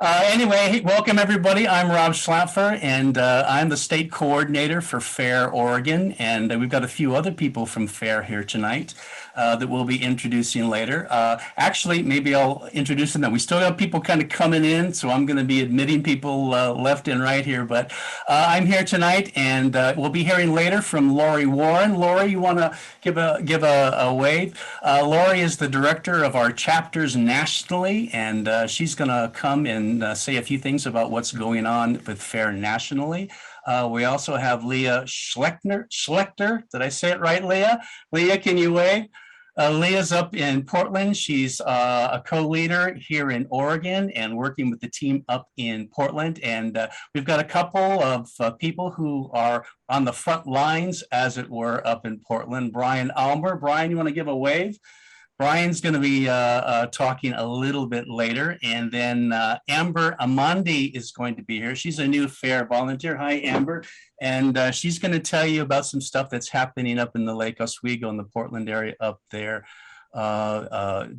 Anyway, welcome everybody. I'm Rob Schlapfer, and I'm the state coordinator for FAIR Oregon. And we've got a few other people from FAIR here tonight that we'll be introducing later. Actually, maybe I'll introduce them now. We still have people kind of coming in, so I'm going to be admitting people left and right here. But I'm here tonight, and we'll be hearing later from Lori Warren. Lori, you want to give a wave? Lori is the director of our chapters nationally, and she's going to come and say a few things about what's going on with FAIR nationally. We also have Leah Schlechter. Did I say it right, Leah? Leah, can you wave? Leah's up in Portland. She's a co-leader here in Oregon and working with the team up in Portland. And we've got a couple of people who are on the front lines, as it were, up in Portland. Brian Almer. Brian, you want to give a wave? Brian's going to be talking a little bit later. And then Amber Amandi is going to be here. She's a new FAIR volunteer. Hi, Amber. And she's going to tell you about some stuff that's happening up in the Lake Oswego in the Portland area up there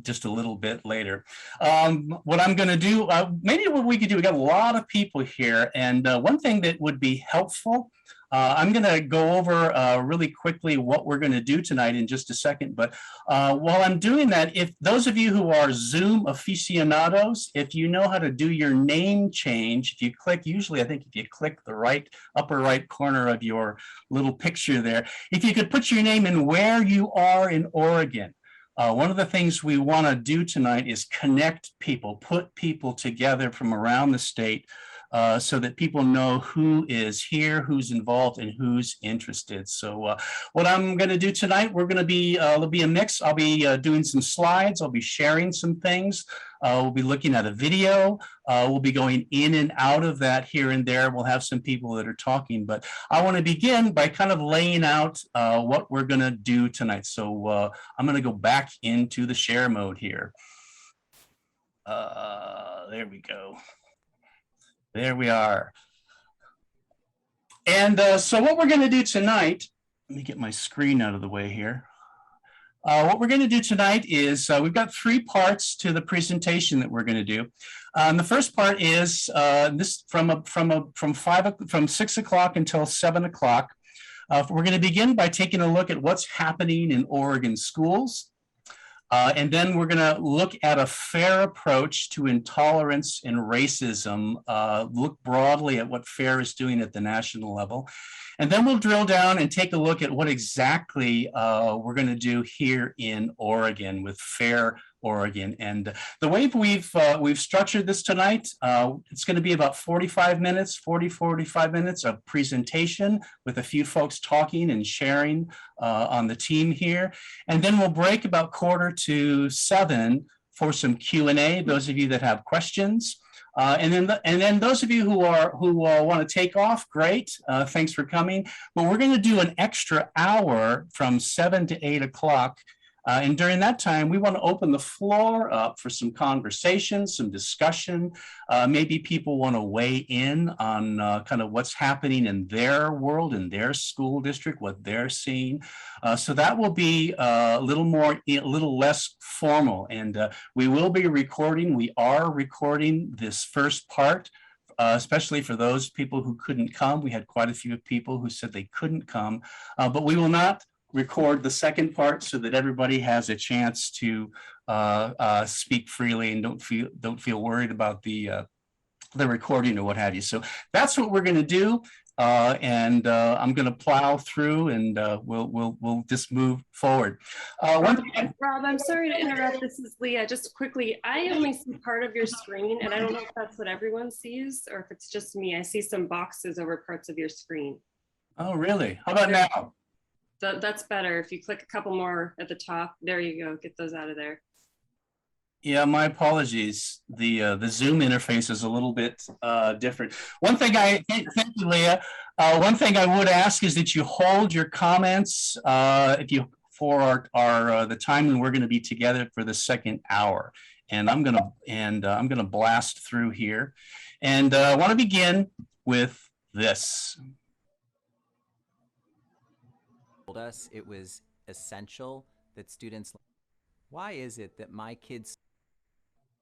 just a little bit later. What I'm going to do, maybe what we could do, we got a lot of people here. And one thing that would be helpful, I'm going to go over really quickly what we're going to do tonight in just a second. But while I'm doing that, if those of you who are Zoom aficionados, if you know how to do your name change, if you click, usually I think if you click the upper right corner of your little picture there, if you could put your name in where you are in Oregon. One of the things we want to do tonight is connect people, put people together from around the state so that people know who is here, who's involved, and who's interested. So what I'm going to do tonight, it'll be a mix. I'll be doing some slides. I'll be sharing some things. We'll be looking at a video. We'll be going in and out of that here and there. We'll have some people that are talking, but I want to begin by kind of laying out what we're going to do tonight. So I'm going to go back into the share mode here. There we go. There we are. And so what we're going to do tonight, let me get my screen out of the way here. What we're going to do tonight is we've got three parts to the presentation that we're going to do. And the first part is this from 6 o'clock until 7 o'clock. We're going to begin by taking a look at what's happening in Oregon schools. And then we're going to look at a FAIR approach to intolerance and racism, look broadly at what FAIR is doing at the national level. And then we'll drill down and take a look at what exactly we're going to do here in Oregon with FAIR Oregon. And the way we've structured this tonight, it's going to be about 45 minutes of presentation with a few folks talking and sharing on the team here. And then we'll break about 6:45 for some Q&A, those of you that have questions. And then those of you who want to take off, great. Thanks for coming. But we're going to do an extra hour from 7 to 8 o'clock. And during that time, we want to open the floor up for some conversation, some discussion. Maybe people want to weigh in on kind of what's happening in their world, in their school district, what they're seeing. So that will be a little less formal. And we will be recording. We are recording this first part. Especially for those people who couldn't come. We had quite a few people who said they couldn't come, but we will not record the second part so that everybody has a chance to speak freely and don't feel worried about the recording or what have you. So that's what we're going to do, and I'm going to plow through, and we'll just move forward. Rob, I'm sorry to interrupt. This is Leah. Just quickly, I only see part of your screen, and I don't know if that's what everyone sees or if it's just me. I see some boxes over parts of your screen. Oh, really? How about now? That's better. If you click a couple more at the top, there you go. Get those out of there. Yeah, my apologies. The Zoom interface is a little bit different. One thing thank you, Leah. One thing I would ask is that you hold your comments for the time when we're going to be together for the second hour. And I'm gonna blast through here, and I want to begin with this. Told us it was essential that students. Why is it that my kids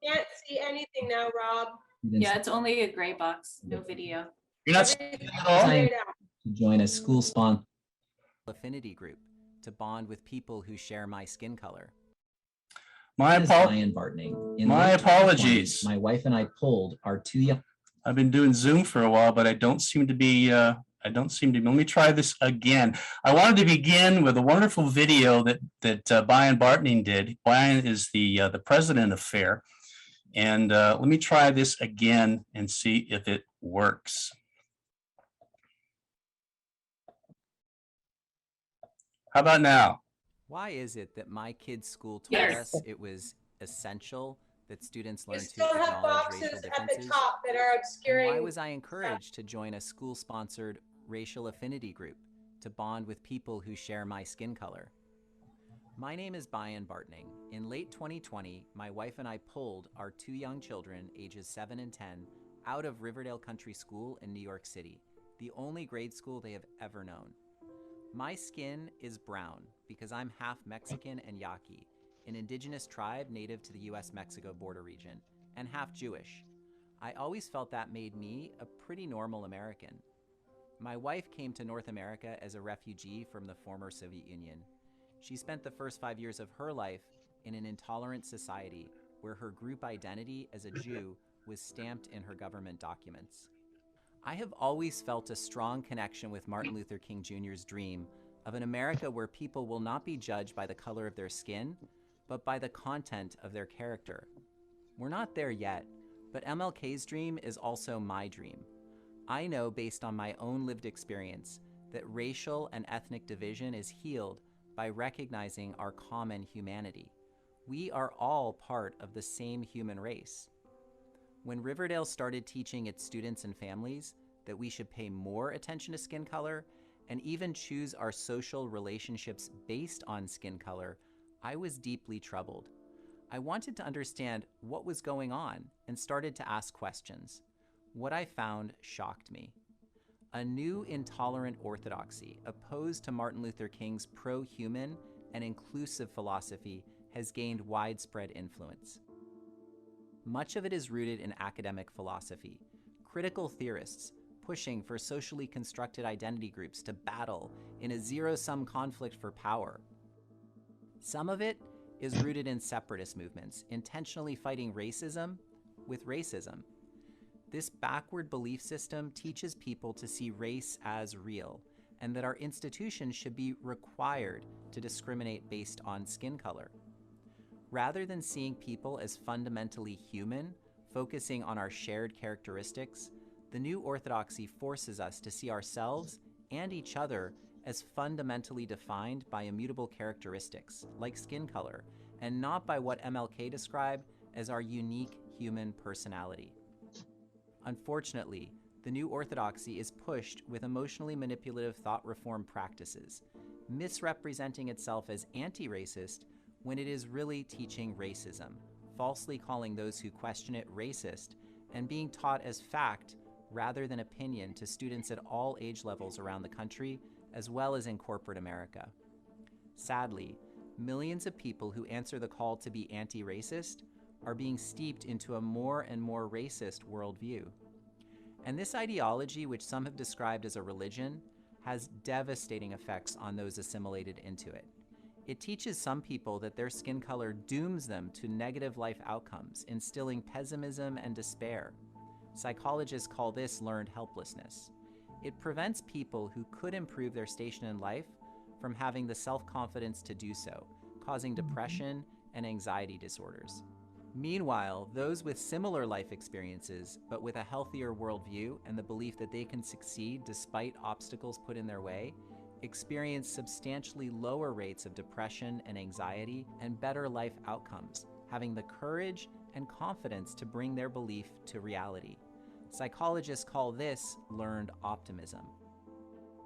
can't see anything now, Rob? Yeah, it's only a gray box, no video. You're not seeing it at all? To join a school spawn. Affinity group to bond with people who share my skin color. My apologies. My wife and I pulled our 2 young. I've been doing Zoom for a while, but I don't seem to be, let me try this again. I wanted to begin with a wonderful video that Brian Bartning did. Brian is the president of FAIR. And let me try this again and see if it works. How about now? Why is it that my kids' school told Yes. us it was essential that students learn You to still have acknowledge boxes racial at the differences? top that are And obscuring. why was I encouraged to join a school-sponsored racial affinity group to bond with people who share my skin color? My name is Brian Bartning. In late 2020, my wife and I pulled our 2 young children, ages 7 and 10, out of Riverdale Country School in New York City, the only grade school they have ever known. My skin is brown because I'm half Mexican and Yaqui, an indigenous tribe native to the US-Mexico border region, and half Jewish. I always felt that made me a pretty normal American. My wife came to North America as a refugee from the former Soviet Union. She spent the first 5 years of her life in an intolerant society where her group identity as a Jew was stamped in her government documents. I have always felt a strong connection with Martin Luther King Jr.'s dream of an America where people will not be judged by the color of their skin, but by the content of their character. We're not there yet, but MLK's dream is also my dream. I know, based on my own lived experience, that racial and ethnic division is healed by recognizing our common humanity. We are all part of the same human race. When Riverdale started teaching its students and families that we should pay more attention to skin color and even choose our social relationships based on skin color, I was deeply troubled. I wanted to understand what was going on and started to ask questions. What I found shocked me. A new intolerant orthodoxy opposed to Martin Luther King's prohuman and inclusive philosophy has gained widespread influence. Much of it is rooted in academic philosophy, critical theorists pushing for socially constructed identity groups to battle in a zero-sum conflict for power. Some of it is rooted in separatist movements, intentionally fighting racism with racism. This backward belief system teaches people to see race as real, and that our institutions should be required to discriminate based on skin color. Rather than seeing people as fundamentally human, focusing on our shared characteristics, the new orthodoxy forces us to see ourselves and each other as fundamentally defined by immutable characteristics, like skin color, and not by what MLK described as our unique human personality. Unfortunately, the new orthodoxy is pushed with emotionally manipulative thought reform practices, misrepresenting itself as anti-racist when it is really teaching racism, falsely calling those who question it racist, and being taught as fact rather than opinion to students at all age levels around the country, as well as in corporate America. Sadly, millions of people who answer the call to be anti-racist are being steeped into a more and more racist worldview. And this ideology, which some have described as a religion, has devastating effects on those assimilated into it. It teaches some people that their skin color dooms them to negative life outcomes, instilling pessimism and despair. Psychologists call this learned helplessness. It prevents people who could improve their station in life from having the self-confidence to do so, causing depression and anxiety disorders. Meanwhile, those with similar life experiences, but with a healthier worldview and the belief that they can succeed despite obstacles put in their way, experience substantially lower rates of depression and anxiety and better life outcomes, having the courage and confidence to bring their belief to reality. Psychologists call this learned optimism.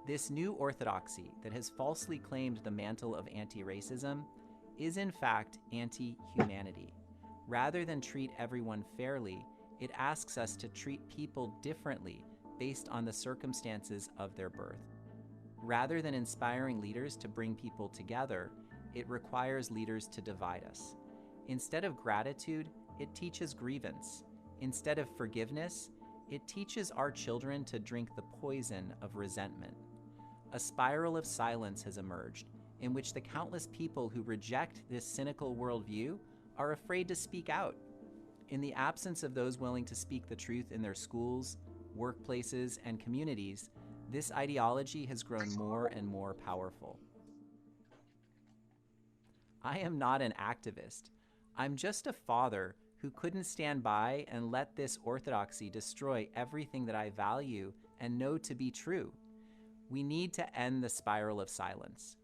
This new orthodoxy that has falsely claimed the mantle of anti-racism is in fact anti-humanity. Rather than treat everyone fairly, it asks us to treat people differently based on the circumstances of their birth. Rather than inspiring leaders to bring people together, it requires leaders to divide us. Instead of gratitude, it teaches grievance. Instead of forgiveness, it teaches our children to drink the poison of resentment. A spiral of silence has emerged in which the countless people who reject this cynical worldview are afraid to speak out. In the absence of those willing to speak the truth in their schools, workplaces, and communities, this ideology has grown more and more powerful. I am not an activist. I'm just a father who couldn't stand by and let this orthodoxy destroy everything that I value and know to be true. We need to end the spiral of silence.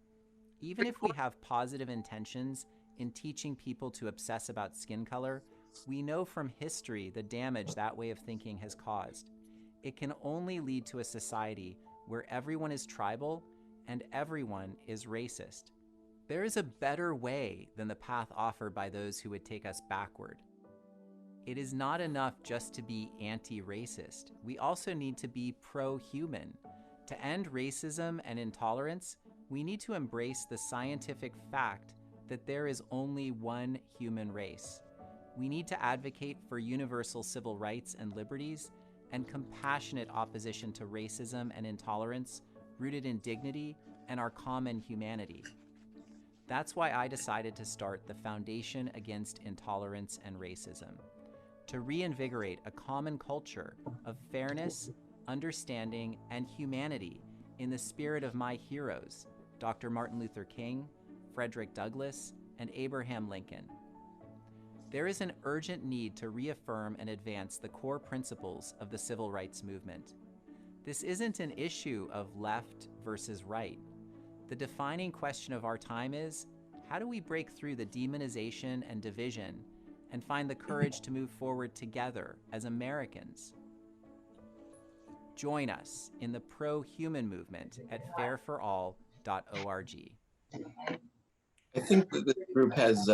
Even if we have positive intentions in teaching people to obsess about skin color, we know from history the damage that way of thinking has caused. It can only lead to a society where everyone is tribal and everyone is racist. There is a better way than the path offered by those who would take us backward. It is not enough just to be anti-racist. We also need to be pro-human. To end racism and intolerance, we need to embrace the scientific fact that there is only one human race. We need to advocate for universal civil rights and liberties and compassionate opposition to racism and intolerance rooted in dignity and our common humanity. That's why I decided to start the Foundation Against Intolerance and Racism, to reinvigorate a common culture of fairness, understanding, and humanity in the spirit of my heroes, Dr. Martin Luther King, Frederick Douglass, and Abraham Lincoln. There is an urgent need to reaffirm and advance the core principles of the civil rights movement. This isn't an issue of left versus right. The defining question of our time is, how do we break through the demonization and division and find the courage to move forward together as Americans? Join us in the pro-human movement at fairforall.org. I think that this group has,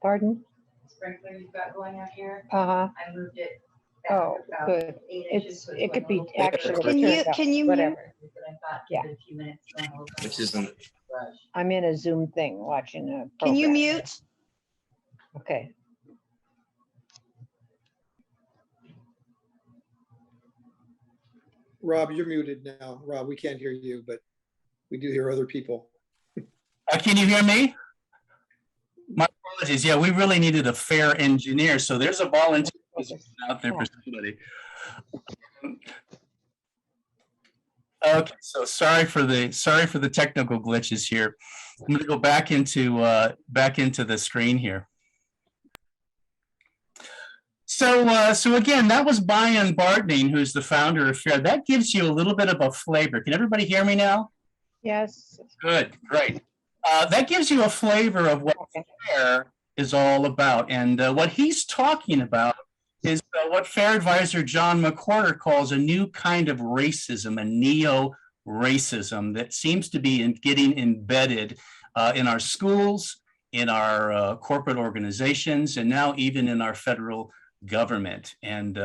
Pardon? Sprinkler you've got going out here, Uh-huh. I moved it. back Oh, about good. 8 It's, inches, so it could be went a little actually Can turned up, Can you whatever. But I thought Yeah. in a few minutes. then we'll go which isn't, brush. I'm in a Zoom thing watching a Can you program. mute? Okay. Rob, you're muted now. Rob, we can't hear you, but we do hear other people. Can you hear me? My apologies. Yeah, we really needed a fair engineer. So there's a volunteer out there for somebody. Okay, so sorry for the technical glitches here. I'm going to go back into the screen here. So again, that was Brian Bartning, who's the founder of FAIR. That gives you a little bit of a flavor. Can everybody hear me now? Yes. Good, great. That gives you a flavor of what FAIR is all about. And what he's talking about is what FAIR advisor John McWhorter calls a new kind of racism, a neo-racism that seems to be getting embedded in our schools, in our corporate organizations, and now even in our federal government. And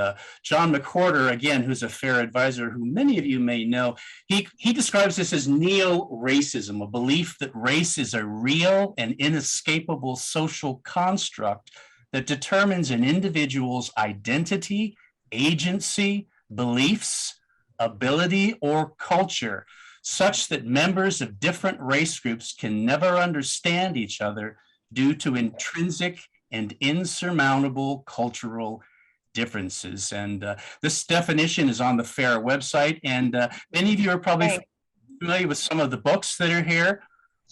John McWhorter, again, who's a FAIR advisor, who many of you may know, he describes this as neo-racism, a belief that race is a real and inescapable social construct that determines an individual's identity, agency, beliefs, ability, or culture, such that members of different race groups can never understand each other due to intrinsic and insurmountable cultural differences. And this definition is on the FAIR website. And many of you are probably familiar with some of the books that are here.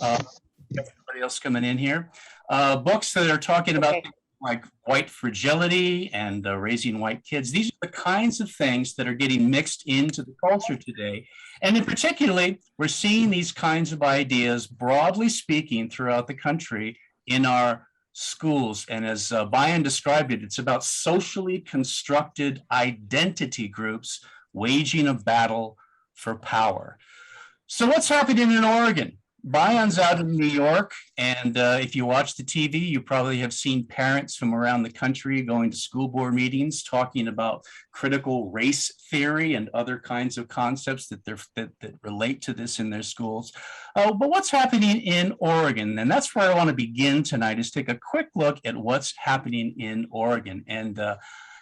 Everybody else coming in here. Books that are talking about like white fragility and raising white kids. These are the kinds of things that are getting mixed into the culture today. And in particularly, we're seeing these kinds of ideas, broadly speaking, throughout the country in our schools. And as Brian described it, it's about socially constructed identity groups waging a battle for power. So what's happening in Oregon? Bayon's out in New York, and if you watch the TV, you probably have seen parents from around the country going to school board meetings talking about critical race theory and other kinds of concepts that relate to this in their schools. But what's happening in Oregon? And that's where I want to begin tonight, is take a quick look at what's happening in Oregon. And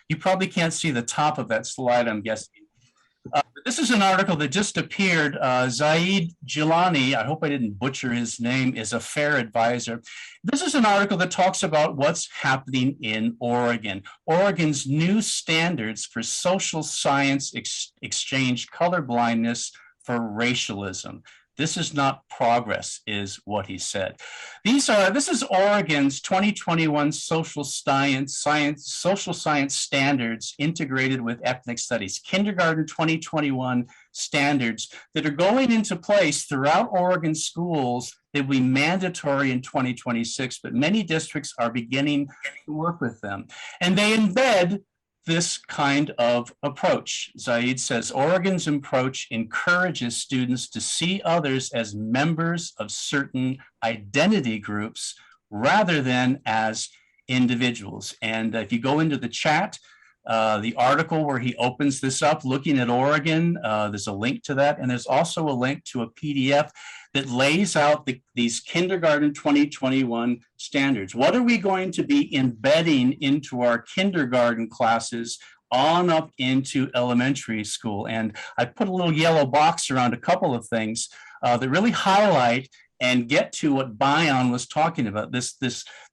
you probably can't see the top of that slide, I'm guessing. This is an article that just appeared. Zaid Jilani, I hope I didn't butcher his name, is a FAIR advisor. This is an article that talks about what's happening in Oregon. Oregon's new standards for social science exchange colorblindness for racialism. This is not progress, is what he said. This is Oregon's 2021 social science standards integrated with ethnic studies, kindergarten 2021 standards that are going into place throughout Oregon schools. They will be mandatory in 2026, but many districts are beginning to work with them. And they embed this kind of approach. Zaid says, Oregon's approach encourages students to see others as members of certain identity groups rather than as individuals. And if you go into the chat, the article where he opens this up, looking at Oregon, there's a link to that. And there's also a link to a PDF that lays out these kindergarten 2021 standards. What are we going to be embedding into our kindergarten classes on up into elementary school? And I put a little yellow box around a couple of things that really highlight and get to what Bayan was talking about. This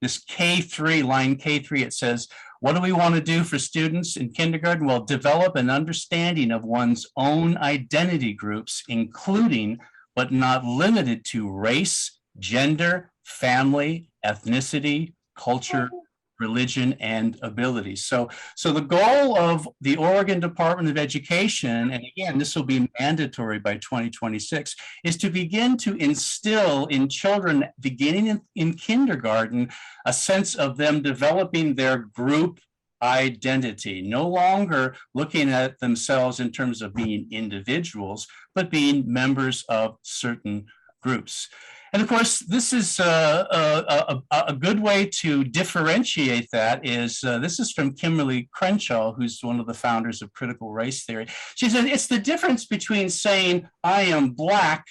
K3, line K3, it says, what do we want to do for students in kindergarten? Well, develop an understanding of one's own identity groups, including but not limited to race, gender, family, ethnicity, culture, religion, and abilities. So the goal of the Oregon Department of Education, and again, this will be mandatory by 2026, is to begin to instill in children beginning in kindergarten a sense of them developing their group identity, no longer looking at themselves in terms of being individuals, but being members of certain groups. And of course, this is a good way to differentiate that is, this is from Kimberly Crenshaw, who's one of the founders of critical race theory. She said, it's the difference between saying I am Black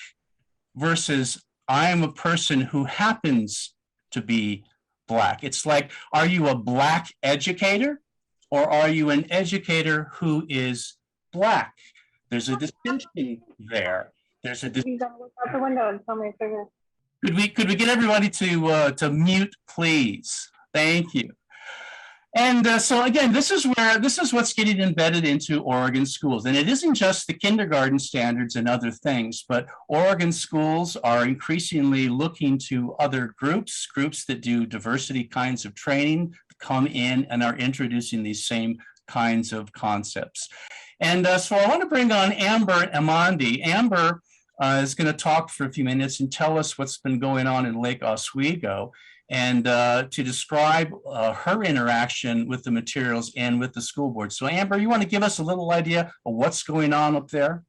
versus I am a person who happens to be Black. It's like, are you a Black educator or are you an educator who is Black? There's a distinction there. There's a distinction. Look out the window and tell me if they're Could we get everybody to mute, please? Thank you. And so again, this is what's getting embedded into Oregon schools. And it isn't just the kindergarten standards and other things, but Oregon schools are increasingly looking to other groups that do diversity kinds of training, come in and are introducing these same kinds of concepts. And so I want to bring on Amber Amandi. Amber is going to talk for a few minutes and tell us what's been going on in Lake Oswego, and to describe her interaction with the materials and with the school board. So Amber, you want to give us a little idea of what's going on up there?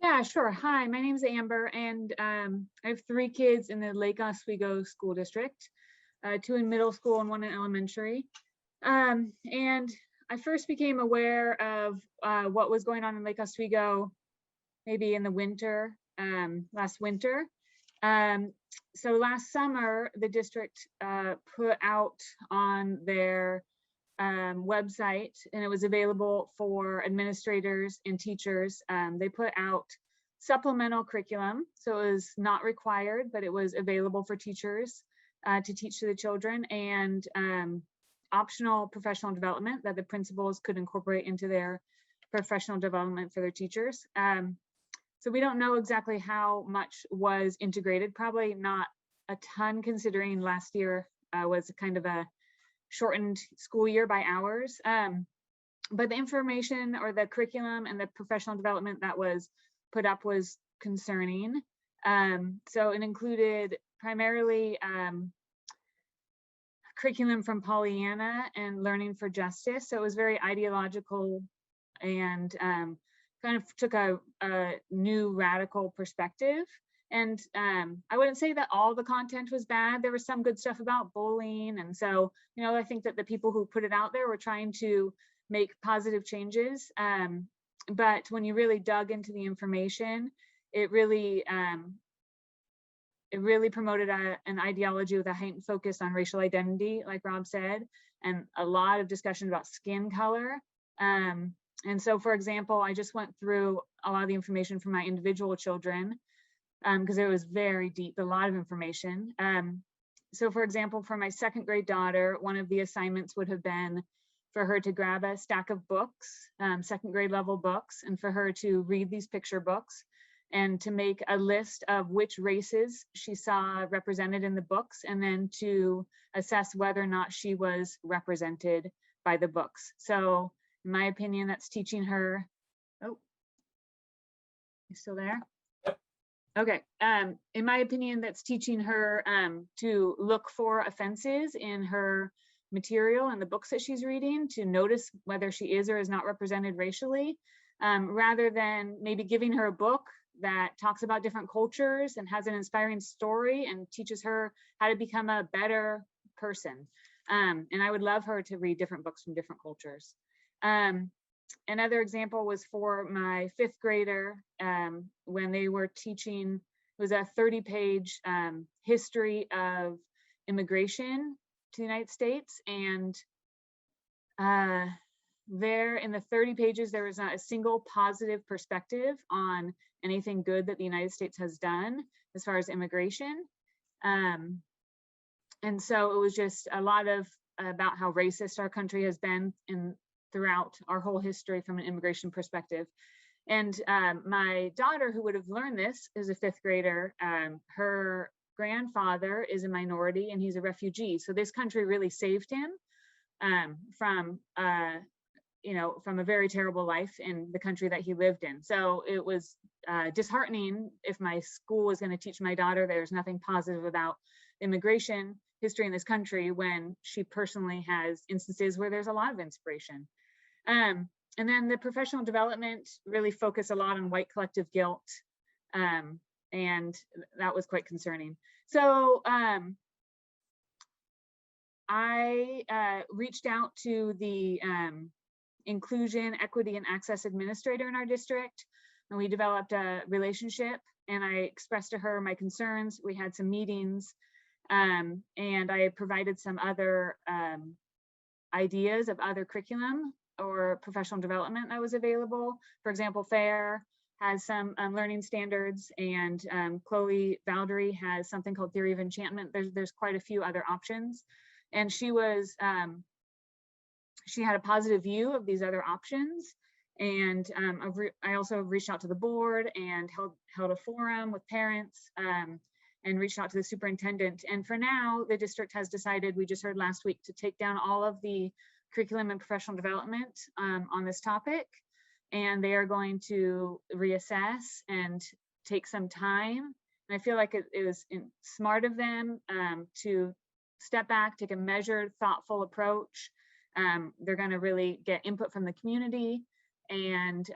Yeah, sure. Hi, my name is Amber, and I have 3 kids in the Lake Oswego School District, 2 in middle school and 1 in elementary. And I first became aware of what was going on in Lake Oswego maybe in the winter, last winter. So last summer, the district put out on their website, and it was available for administrators and teachers. They put out supplemental curriculum, so it was not required, but it was available for teachers to teach to the children, and optional professional development that the principals could incorporate into their professional development for their teachers. So we don't know exactly how much was integrated, probably not a ton, considering last year was kind of a shortened school year by hours. But the information or the curriculum and the professional development that was put up was concerning. So it included primarily curriculum from Pollyanna and Learning for Justice. So it was very ideological and kind of took a new radical perspective. And I wouldn't say that all the content was bad. There was some good stuff about bullying. And so, I think that the people who put it out there were trying to make positive changes. But when you really dug into the information, it really promoted an ideology with a heightened focus on racial identity, like Rob said, and a lot of discussion about skin color. And so, for example, I just went through a lot of the information for my individual children because it was very deep, a lot of information. So, for example, for my second grade daughter, one of the assignments would have been for her to grab a stack of books, second grade level books, and for her to read these picture books and to make a list of which races she saw represented in the books, and then to assess whether or not she was represented by the books. So in my opinion, that's teaching her, oh, you still there? Okay, in my opinion, that's teaching her to look for offenses in her material and the books that she's reading, to notice whether she is or is not represented racially, rather than maybe giving her a book that talks about different cultures and has an inspiring story and teaches her how to become a better person. And I would love her to read different books from different cultures. Another example was for my fifth grader when they were teaching, it was a 30-page history of immigration to the United States. And there in the 30 pages, there was not a single positive perspective on anything good that the United States has done as far as immigration. And so it was just a lot of about how racist our country has been throughout our whole history from an immigration perspective. And my daughter, who would have learned this as a fifth grader, her grandfather is a minority and he's a refugee. So this country really saved him from a very terrible life in the country that he lived in. So it was disheartening if my school was going to teach my daughter there's nothing positive about immigration history in this country when she personally has instances where there's a lot of inspiration. And then the professional development really focused a lot on white collective guilt. And that was quite concerning. So I reached out to the Inclusion, Equity, and Access Administrator in our district, and we developed a relationship, and I expressed to her my concerns. We had some meetings, and I provided some other ideas of other curriculum or professional development that was available. For example, FAIR has some learning standards, and Chloe Valdery has something called Theory of Enchantment. There's quite a few other options. And she was, she had a positive view of these other options. And I also reached out to the board and held a forum with parents and reached out to the superintendent. And for now, the district has decided, we just heard last week, to take down all of the curriculum and professional development on this topic. And they are going to reassess and take some time. And I feel like it was smart of them to step back, take a measured, thoughtful approach. They're going to really get input from the community and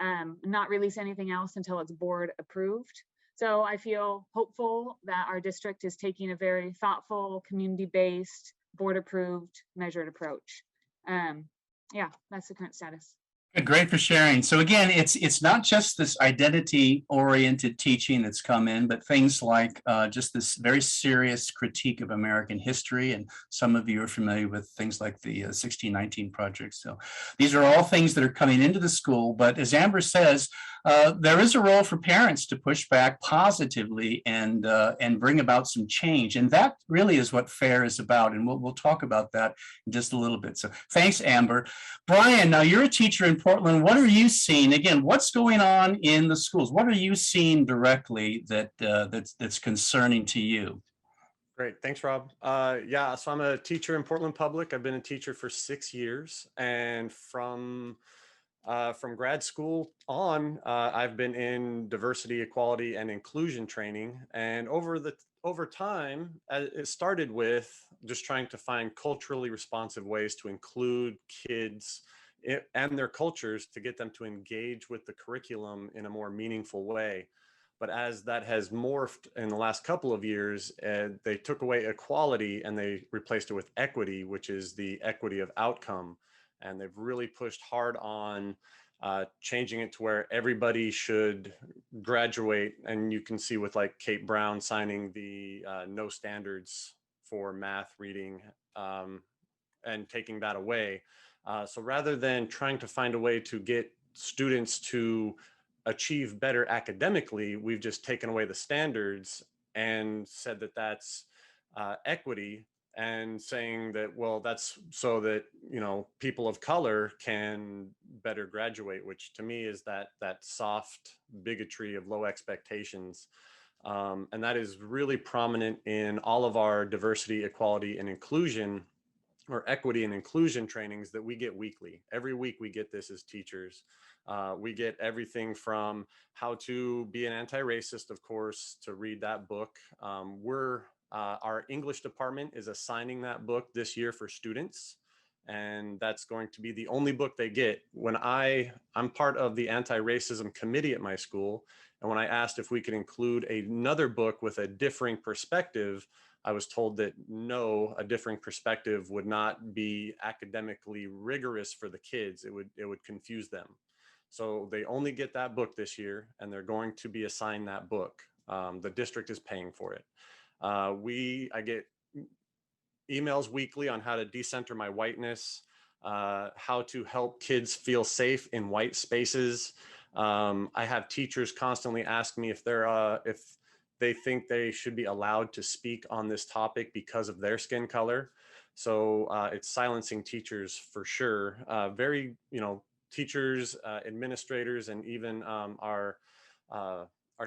not release anything else until it's board approved. So I feel hopeful that our district is taking a very thoughtful, community-based, board-approved, measured approach. Yeah, that's the current status. Great for sharing. So again, it's not just this identity-oriented teaching that's come in, but things like just this very serious critique of American history. And some of you are familiar with things like the 1619 Project. So these are all things that are coming into the school. But as Amber says, there is a role for parents to push back positively and bring about some change. And that really is what FAIR is about. And we'll talk about that in just a little bit. So thanks, Amber. Brian, now you're a teacher in Portland. What are you seeing? Again, what's going on in the schools? What are you seeing directly that's concerning to you? Great, thanks, Rob. Yeah, so I'm a teacher in Portland Public. I've been a teacher for 6 years, and from grad school on, I've been in diversity, equality, and inclusion training. And over time, it started with just trying to find culturally responsive ways to include kids and their cultures to get them to engage with the curriculum in a more meaningful way. But as that has morphed in the last couple of years, they took away equality and they replaced it with equity, which is the equity of outcome. And they've really pushed hard on changing it to where everybody should graduate. And you can see with like Kate Brown signing the no standards for math, reading, and taking that away. So rather than trying to find a way to get students to achieve better academically, we've just taken away the standards and said that that's equity, and saying that, well, that's so that, you know, people of color can better graduate, which to me is that soft bigotry of low expectations. And that is really prominent in all of our diversity, equality, and inclusion, or equity and inclusion trainings that we get weekly. Every week we get this as teachers. We get everything from how to be an anti-racist, of course, to read that book. Our English department is assigning that book this year for students. And that's going to be the only book they get. When I'm part of the anti-racism committee at my school. And when I asked if we could include another book with a differing perspective, I was told that no, a differing perspective would not be academically rigorous for the kids. It would confuse them. So they only get that book this year, and they're going to be assigned that book. The district is paying for it. I get emails weekly on how to decenter my whiteness, how to help kids feel safe in white spaces. I have teachers constantly ask me if they think they should be allowed to speak on this topic because of their skin color. So it's silencing teachers for sure. Teachers, administrators, and even our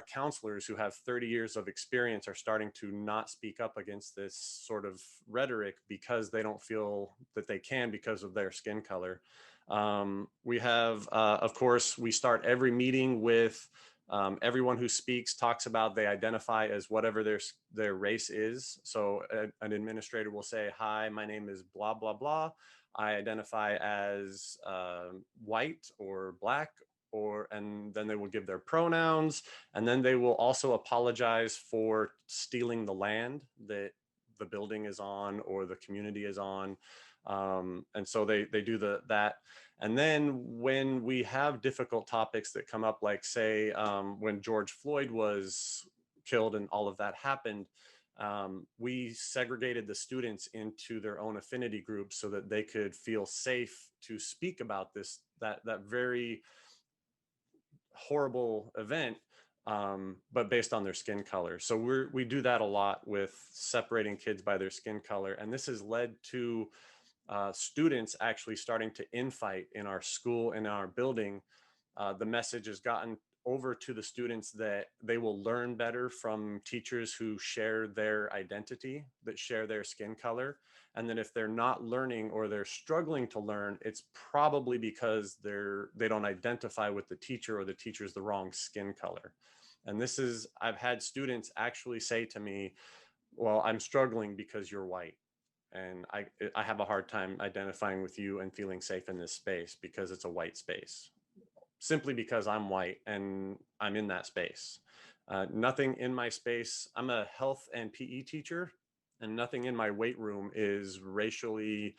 counselors who have 30 years of experience are starting to not speak up against this sort of rhetoric because they don't feel that they can because of their skin color. We have, of course, we start every meeting with everyone who speaks talks about they identify as whatever their race is. So an administrator will say, hi, my name is blah, blah, blah. I identify as white or black, and then they will give their pronouns, and then they will also apologize for stealing the land that the building is on or the community is on. And so they do that. And then when we have difficult topics that come up, like say when George Floyd was killed and all of that happened, we segregated the students into their own affinity groups so that they could feel safe to speak about that very horrible event, but based on their skin color. So we do that a lot with separating kids by their skin color. And this has led to students actually starting to infight in our school, in our building. The message has gotten over to the students that they will learn better from teachers who share their identity, that share their skin color. And then if they're not learning or they're struggling to learn, it's probably because they don't identify with the teacher, or the teacher's the wrong skin color. And I've had students actually say to me, well, I'm struggling because you're white. And I have a hard time identifying with you and feeling safe in this space because it's a white space, simply because I'm white and I'm in that space. Nothing in my space. I'm a health and PE teacher, and nothing in my weight room is racially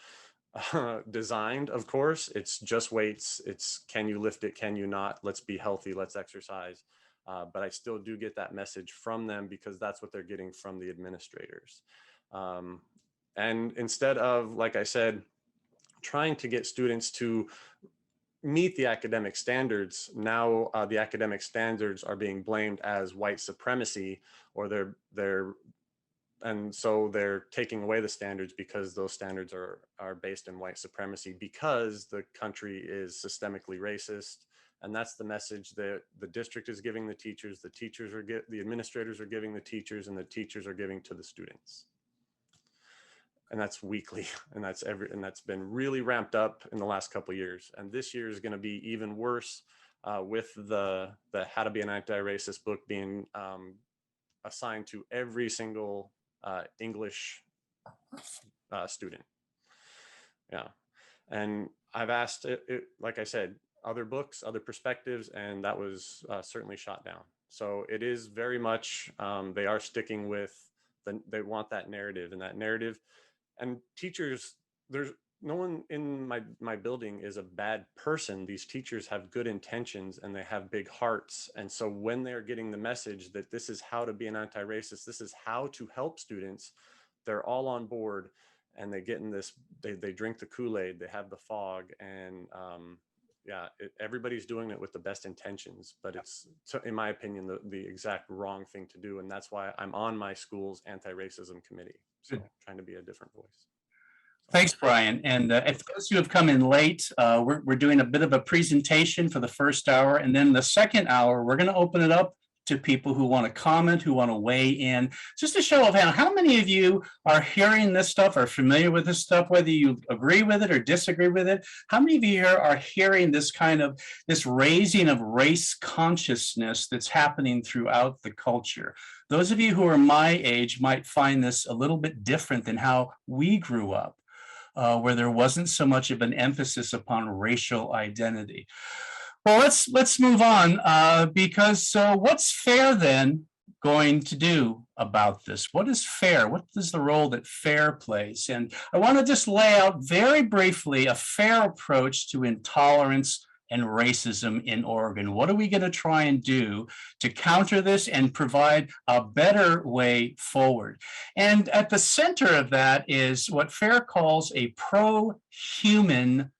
designed, of course. It's just weights. It's can you lift it? Can you not? Let's be healthy. Let's exercise. But I still do get that message from them because that's what they're getting from the administrators. And instead of, like I said, trying to get students to meet the academic standards, now the academic standards are being blamed as white supremacy, or and so they're taking away the standards because those standards are based in white supremacy, because the country is systemically racist. And that's the message that the district is giving the teachers, the administrators are giving the teachers, and the teachers are giving to the students. And that's weekly, and that's been really ramped up in the last couple of years. And this year is going to be even worse with the How to Be an Anti-Racist book being assigned to every single English student. Yeah, and I've asked like I said, other books, other perspectives, and that was certainly shot down. So it is very much, they are sticking with, they want that narrative, and teachers, there's no one in my building is a bad person. These teachers have good intentions and they have big hearts. And so when they're getting the message that this is how to be an anti-racist, this is how to help students, they're all on board, and they get in this, they drink the Kool-Aid, they have the fog, and yeah, everybody's doing it with the best intentions, but it's, so in my opinion, the exact wrong thing to do. And that's why I'm on my school's anti-racism committee. So trying to be a different voice. Thanks, Brian. And if those who have come in late, we're doing a bit of a presentation for the first hour. And then the second hour, we're going to open it up to people who want to comment, who want to weigh in. Just a show of hands, how many of you are hearing this stuff, are familiar with this stuff, whether you agree with it or disagree with it? How many of you here are hearing this kind of, this raising of race consciousness that's happening throughout the culture? Those of you who are my age might find this a little bit different than how we grew up. Where there wasn't so much of an emphasis upon racial identity. Well, let's move on because what's FAIR then going to do about this? What is FAIR? What is the role that FAIR plays? And I want to just lay out very briefly a FAIR approach to intolerance and racism in Oregon. What are we going to try and do to counter this and provide a better way forward? And at the center of that is what FAIR calls a prohuman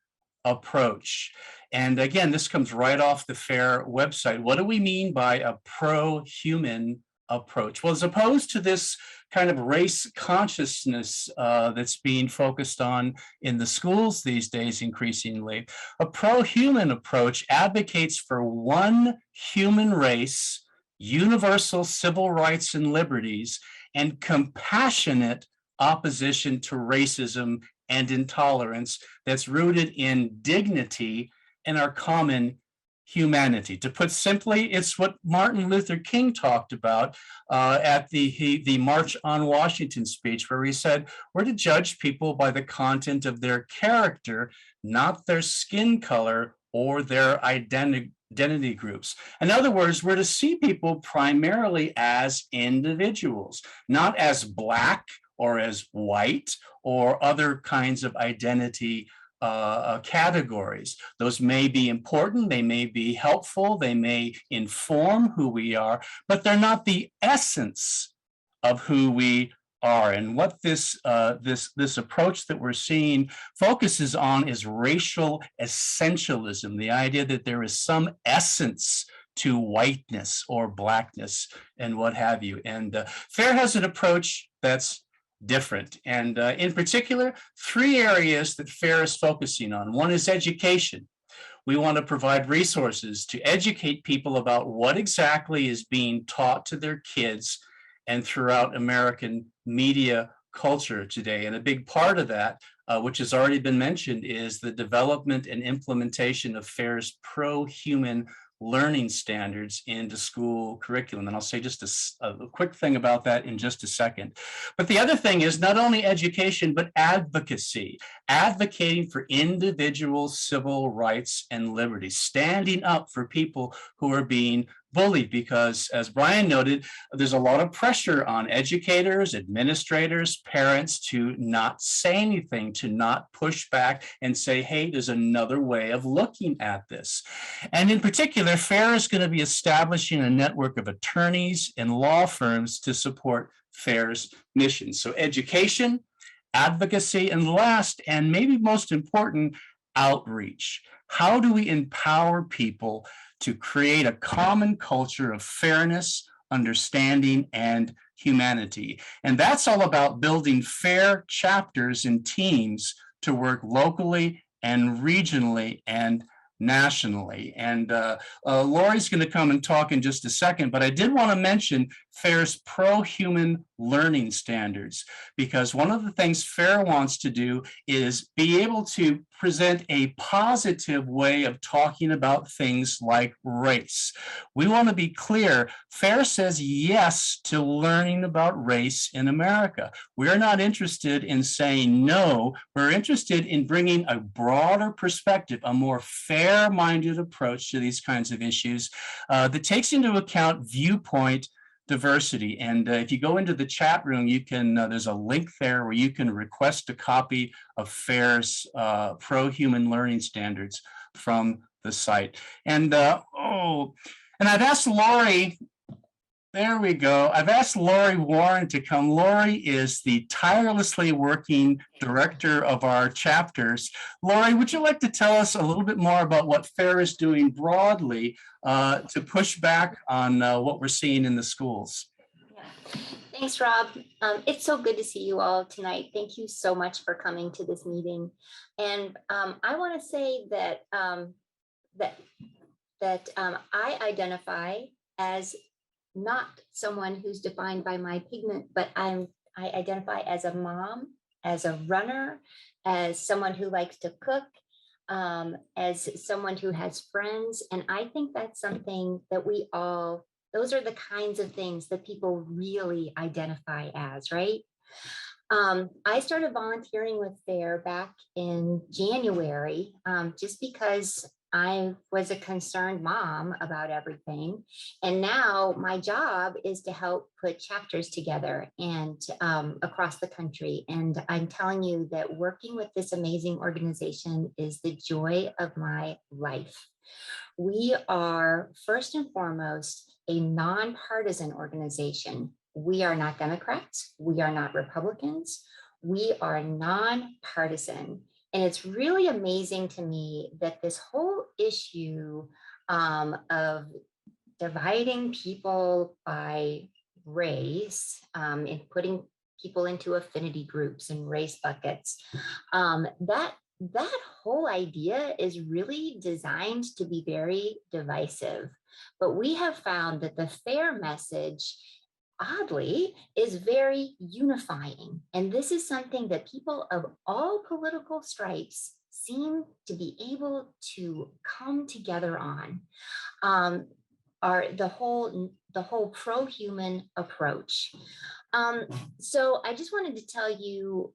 approach. And again, this comes right off the FAIR website. What do we mean by a prohuman approach? Well, as opposed to this kind of race consciousness that's being focused on in the schools these days increasingly, a prohuman approach advocates for one human race, universal civil rights and liberties, and compassionate opposition to racism and intolerance that's rooted in dignity and our common humanity. To put simply, it's what Martin Luther King talked about at the March on Washington speech, where he said, we're to judge people by the content of their character, not their skin color or their identity groups. In other words, we're to see people primarily as individuals, not as Black or as white or other kinds of identity categories. Those may be important, they may be helpful, they may inform who we are, but they're not the essence of who we are. And what this approach that we're seeing focuses on is racial essentialism, the idea that there is some essence to whiteness or Blackness and what have you. And FAIR has an approach that's different. And in particular, three areas that FAIR is focusing on. One is education. We want to provide resources to educate people about what exactly is being taught to their kids and throughout American media culture today. And a big part of that, which has already been mentioned, is the development and implementation of FAIR's prohuman learning standards into school curriculum. And I'll say just a quick thing about that in just a second. But the other thing is not only education, but advocacy, advocating for individual civil rights and liberties, standing up for people who are being bullied, because as Brian noted, there's a lot of pressure on educators, administrators, parents to not say anything, to not push back and say, hey, there's another way of looking at this. And in particular, FAIR is going to be establishing a network of attorneys and law firms to support FAIR's mission. So education, advocacy, and last, and maybe most important, outreach. How do we empower people to create a common culture of fairness, understanding, and humanity? And that's all about building FAIR chapters and teams to work locally and regionally and nationally. And Lori's going to come and talk in just a second, but I did want to mention FAIR's pro-human learning standards, because one of the things FAIR wants to do is be able to present a positive way of talking about things like race. We want to be clear, FAIR says yes to learning about race in America. We're not interested in saying no. We're interested in bringing a broader perspective, a more fair-minded approach to these kinds of issues that takes into account viewpoint diversity. And if you go into the chat room, you can, there's a link there where you can request a copy of FAIR's pro-human learning standards from the site. And and I've asked Lori, there we go. I've asked Lori Warren to come. Lori is the tirelessly working director of our chapters. Lori, would you like to tell us a little bit more about what FAIR is doing broadly to push back on what we're seeing in the schools? Yeah. Thanks, Rob. It's so good to see you all tonight. Thank you so much for coming to this meeting. And I want to say that I identify as not someone who's defined by my pigment, but I identify as a mom, as a runner, as someone who likes to cook, as someone who has friends. And I think that's something that we all, those are the kinds of things that people really identify as, right? I started volunteering with FAIR back in January, just because I was a concerned mom about everything. And now my job is to help put chapters together and across the country. And I'm telling you that working with this amazing organization is the joy of my life. We are first and foremost a nonpartisan organization. We are not Democrats. We are not Republicans. We are nonpartisan. And it's really amazing to me that this whole issue of dividing people by race and putting people into affinity groups and race buckets, that whole idea is really designed to be very divisive. But we have found that the FAIR message, oddly, is very unifying. And this is something that people of all political stripes seem to be able to come together on, the whole pro-human approach. So I just wanted to tell you,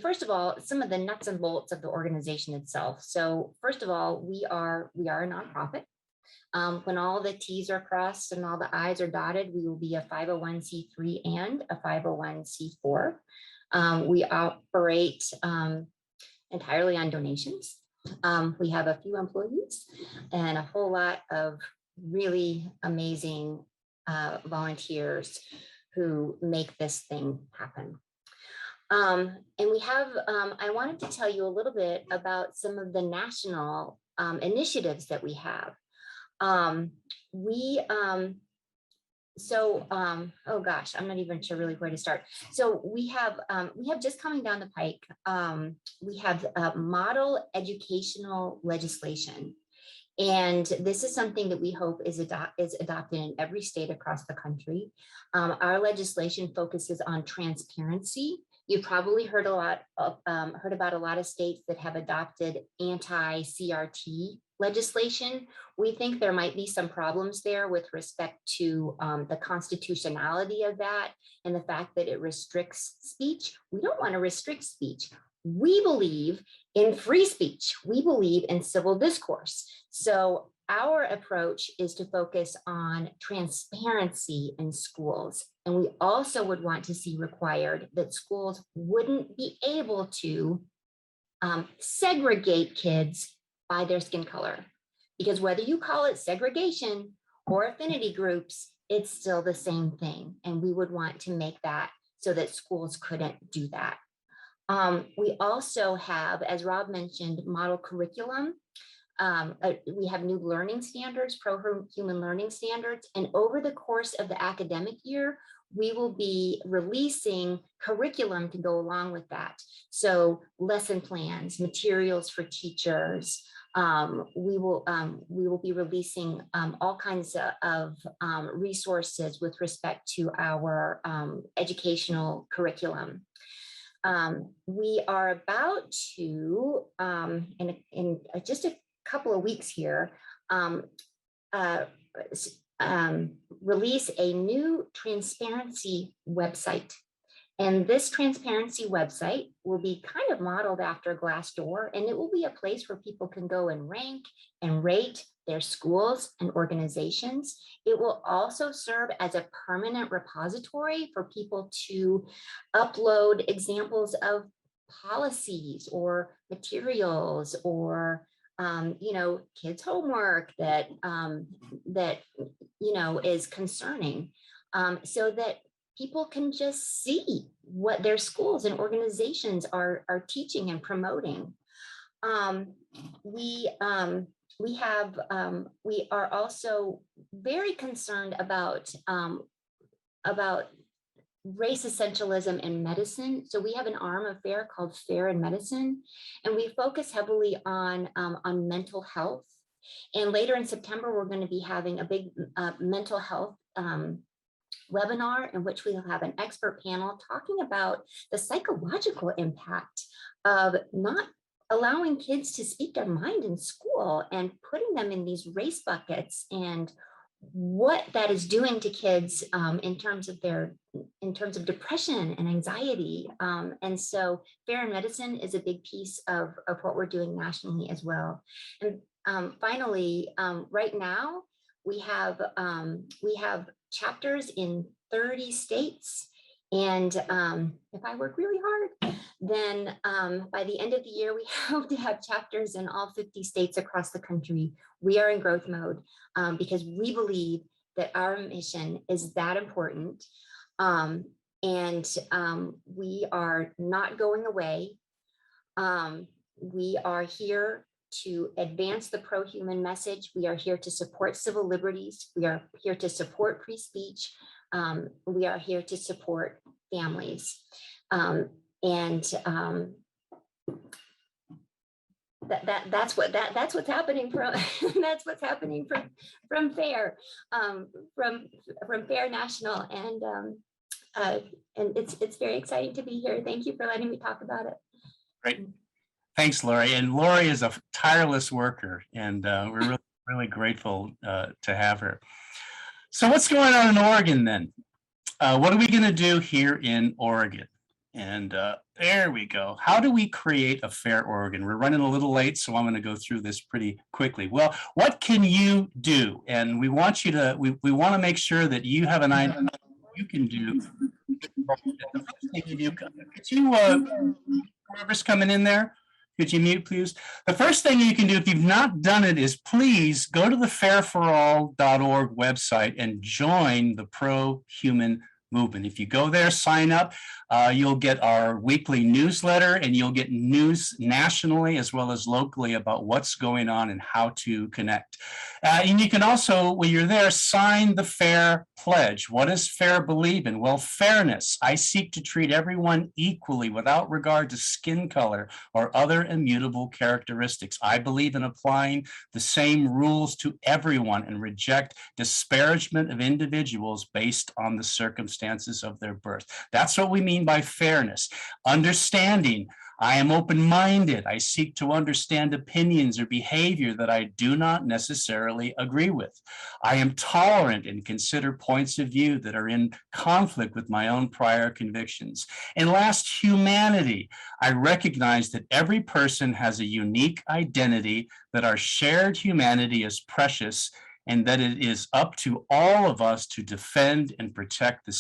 first of all, some of the nuts and bolts of the organization itself. So first of all, we are a nonprofit. When all the T's are crossed and all the I's are dotted, we will be a 501c3 and a 501c4. We operate entirely on donations. We have a few employees and a whole lot of really amazing volunteers who make this thing happen. And we have, I wanted to tell you a little bit about some of the national initiatives that we have. Oh gosh, I'm not even sure really where to start. So we have just coming down the pike, we have model educational legislation. And this is something that we hope is adopted in every state across the country. Our legislation focuses on transparency. You've probably heard about a lot of states that have adopted anti-CRT legislation. We think there might be some problems there with respect to the constitutionality of that and the fact that it restricts speech. We don't want to restrict speech. We believe in free speech. We believe in civil discourse. So our approach is to focus on transparency in schools. And we also would want to see required that schools wouldn't be able to segregate kids by their skin color. Because whether you call it segregation or affinity groups, it's still the same thing. And we would want to make that so that schools couldn't do that. We also have, as Rob mentioned, model curriculum. We have new learning standards, pro-human learning standards. And over the course of the academic year, we will be releasing curriculum to go along with that. So lesson plans, materials for teachers, We will be releasing all kinds of resources with respect to our educational curriculum. We are about to, in just a couple of weeks here, release a new transparency website. And this transparency website will be kind of modeled after Glassdoor, and it will be a place where people can go and rank and rate their schools and organizations. It will also serve as a permanent repository for people to upload examples of policies or materials or kids' homework that is concerning, so that people can just see what their schools and organizations are teaching and promoting. We are also very concerned about race essentialism in medicine. So we have an arm of FAIR called FAIR in Medicine, and we focus heavily on mental health. And later in September, we're going to be having a big mental health webinar in which we'll have an expert panel talking about the psychological impact of not allowing kids to speak their mind in school and putting them in these race buckets, and what that is doing to kids in terms of depression and anxiety. And so FAIR in Medicine is a big piece of what we're doing nationally as well. And finally, right now we have chapters in 30 states. And if I work really hard, then by the end of the year, we hope to have chapters in all 50 states across the country. We are in growth mode because we believe that our mission is that important. And we are not going away. We are here to advance the pro-human message. We are here to support civil liberties. We are here to support free speech. We are here to support families. That's what's happening from that's what's happening from FAIR, from FAIR National, and it's very exciting to be here. Thank you for letting me talk about it. Great. Thanks, Lori. And Lori is a tireless worker, and we're really, really grateful to have her. So what's going on in Oregon then? What are we going to do here in Oregon? And there we go. How do we create a fair Oregon? We're running a little late, so I'm going to go through this pretty quickly. Well, what can you do? And we want you to, we want to make sure that you have an idea of what you can do. The first thing you do, could you, whoever's coming in there, could you mute, please? The first thing you can do, if you've not done it, is please go to the fairforall.org website and join the pro-human movement. If you go there, sign up, you'll get our weekly newsletter, and you'll get news nationally as well as locally about what's going on and how to connect. And you can also, when you're there, sign the FAIR Pledge. What does FAIR believe in? Well, fairness. I seek to treat everyone equally without regard to skin color or other immutable characteristics. I believe in applying the same rules to everyone and reject disparagement of individuals based on the circumstances of their birth. That's what we mean by fairness. Understanding. I am open-minded. I seek to understand opinions or behavior that I do not necessarily agree with. I am tolerant and consider points of view that are in conflict with my own prior convictions. And last, humanity. I recognize that every person has a unique identity, that our shared humanity is precious, and that it is up to all of us to defend and protect the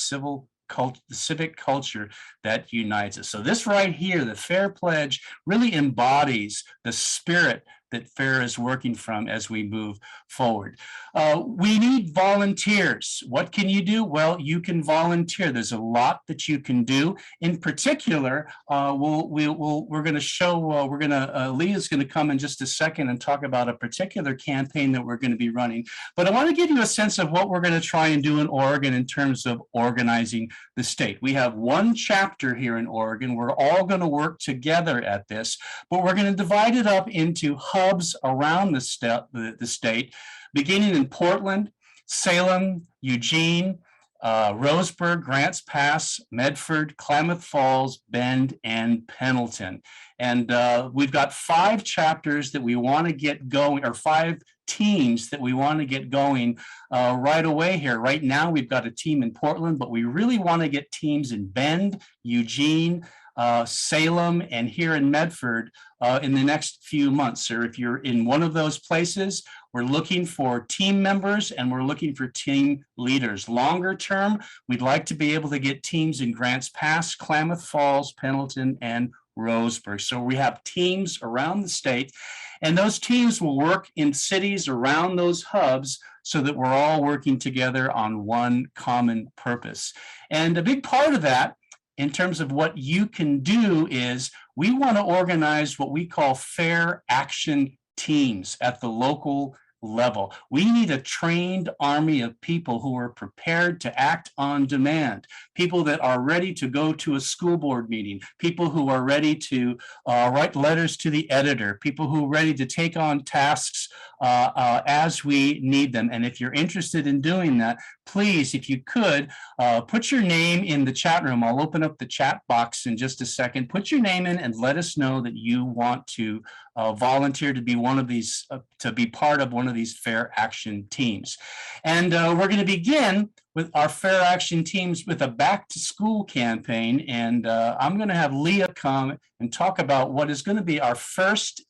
civic culture that unites us. So this right here, the FAIR Pledge, really embodies the spirit that FAIR is working from as we move forward. We need volunteers. What can you do? Well, you can volunteer. There's a lot that you can do. In particular, we're going to show, Leah's going to come in just a second and talk about a particular campaign that we're going to be running. But I want to give you a sense of what we're going to try and do in Oregon in terms of organizing the state. We have one chapter here in Oregon. We're all going to work together at this, but we're going to divide it up into hubs hubs around the state, beginning in Portland, Salem, Eugene, Roseburg, Grants Pass, Medford, Klamath Falls, Bend, and Pendleton. And we've got 5 chapters that we want to get going, or 5 teams that we want to get going right away here. Right now, we've got a team in Portland, but we really want to get teams in Bend, Eugene, Salem, and here in Medford in the next few months. So if you're in one of those places, we're looking for team members and we're looking for team leaders. Longer term, we'd like to be able to get teams in Grants Pass, Klamath Falls, Pendleton, and Roseburg. So we have teams around the state, and those teams will work in cities around those hubs so that we're all working together on one common purpose. And a big part of that, in terms of what you can do, is we want to organize what we call fair action teams at the local level. We need a trained army of people who are prepared to act on demand, people that are ready to go to a school board meeting, people who are ready to write letters to the editor, people who are ready to take on tasks as we need them. And if you're interested in doing that, please, if you could, put your name in the chat room. I'll open up the chat box in just a second. Put your name in and let us know that you want to volunteer to be one of these, to be part of one of these fair action teams. And we're going to begin with our fair action teams with a back to school campaign. And I'm going to have Leah come and talk about what is going to be our first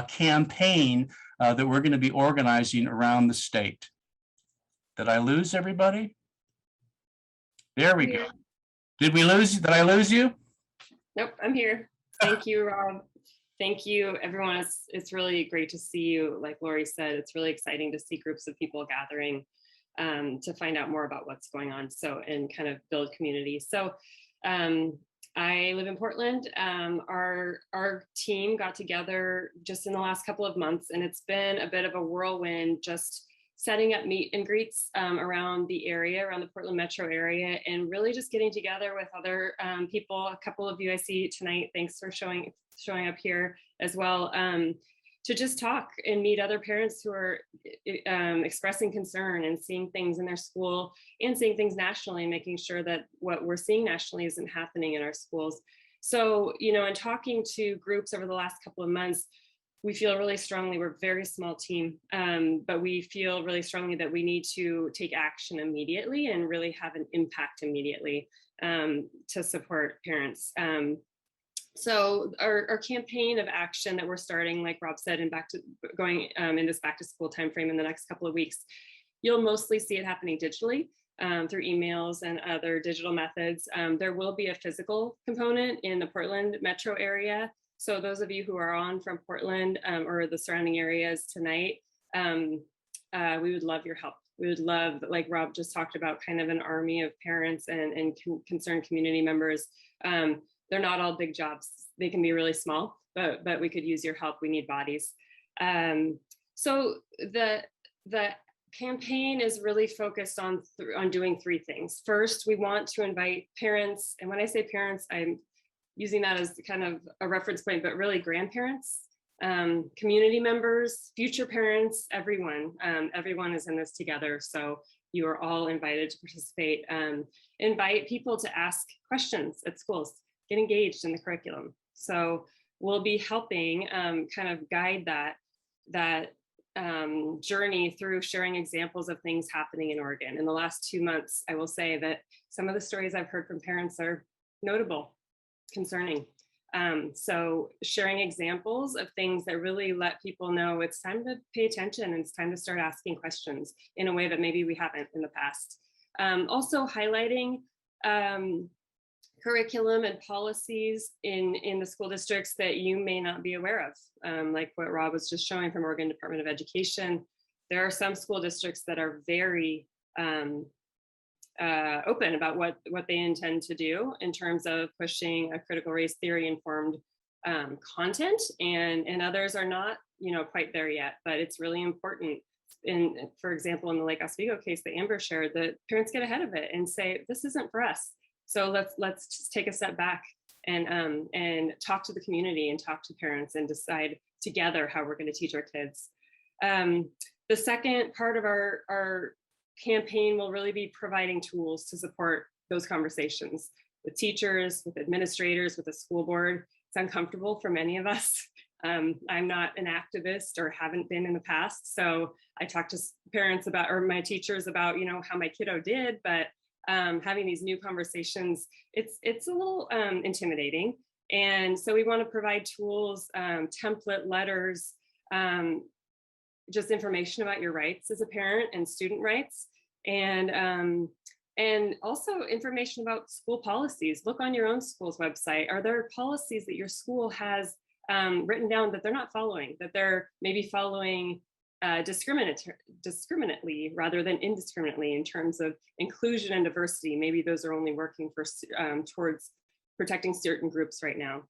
campaign that we're going to be organizing around the state. Did I lose everybody? There we go. Did we lose? Did I lose you? Nope, I'm here. Thank you, Rob. Thank you, everyone. It's really great to see you. Like Lori said, it's really exciting to see groups of people gathering to find out more about what's going on. So, and kind of build community. So I live in Portland. Our team got together just in the last couple of months, and it's been a bit of a whirlwind, just setting up meet and greets around the area, around the Portland metro area, and really just getting together with other people. A couple of you I see tonight. Thanks for showing up here as well, to just talk and meet other parents who are expressing concern and seeing things in their school and seeing things nationally, making sure that what we're seeing nationally isn't happening in our schools. So, you know, in talking to groups over the last couple of months, we feel really strongly, we're a very small team, but we feel really strongly that we need to take action immediately and really have an impact immediately to support parents. So our campaign of action that we're starting, like Rob said, and going in this back to school timeframe in the next couple of weeks, you'll mostly see it happening digitally through emails and other digital methods. There will be a physical component in the Portland metro area. So those of you who are on from Portland or the surrounding areas tonight, we would love your help. We would love, like Rob just talked about, kind of an army of parents and concerned community members. They're not all big jobs. They can be really small, but we could use your help. We need bodies. So the campaign is really focused on doing 3 things. First, we want to invite parents. And when I say parents, I'm using that as kind of a reference point, but really grandparents, community members, future parents, everyone. Everyone is in this together. So you are all invited to participate. Invite people to ask questions at schools, get engaged in the curriculum. So we'll be helping kind of guide that journey through sharing examples of things happening in Oregon. In the last 2 months, I will say that some of the stories I've heard from parents are notable, concerning. So sharing examples of things that really let people know it's time to pay attention and it's time to start asking questions in a way that maybe we haven't in the past. Also highlighting curriculum and policies in the school districts that you may not be aware of. Like what Rob was just showing from Oregon Department of Education. There are some school districts that are very open about what they intend to do in terms of pushing a critical race theory informed content, and others are not, quite there yet. But it's really important. For example, in the Lake Oswego case that Amber shared, that parents get ahead of it and say, this isn't for us. So let's just take a step back and talk to the community and talk to parents and decide together how we're going to teach our kids. The second part of our campaign will really be providing tools to support those conversations with teachers, with administrators, with the school board. It's uncomfortable for many of us. I'm not an activist or haven't been in the past. So I talk to parents about, or my teachers about, you know, how my kiddo did, but having these new conversations, it's a little intimidating. And so we want to provide tools, template letters, just information about your rights as a parent and student rights. And also information about school policies. Look on your own school's website. Are there policies that your school has written down that they're not following, that they're maybe following discriminately rather than indiscriminately in terms of inclusion and diversity? Maybe those are only working for towards protecting certain groups right now.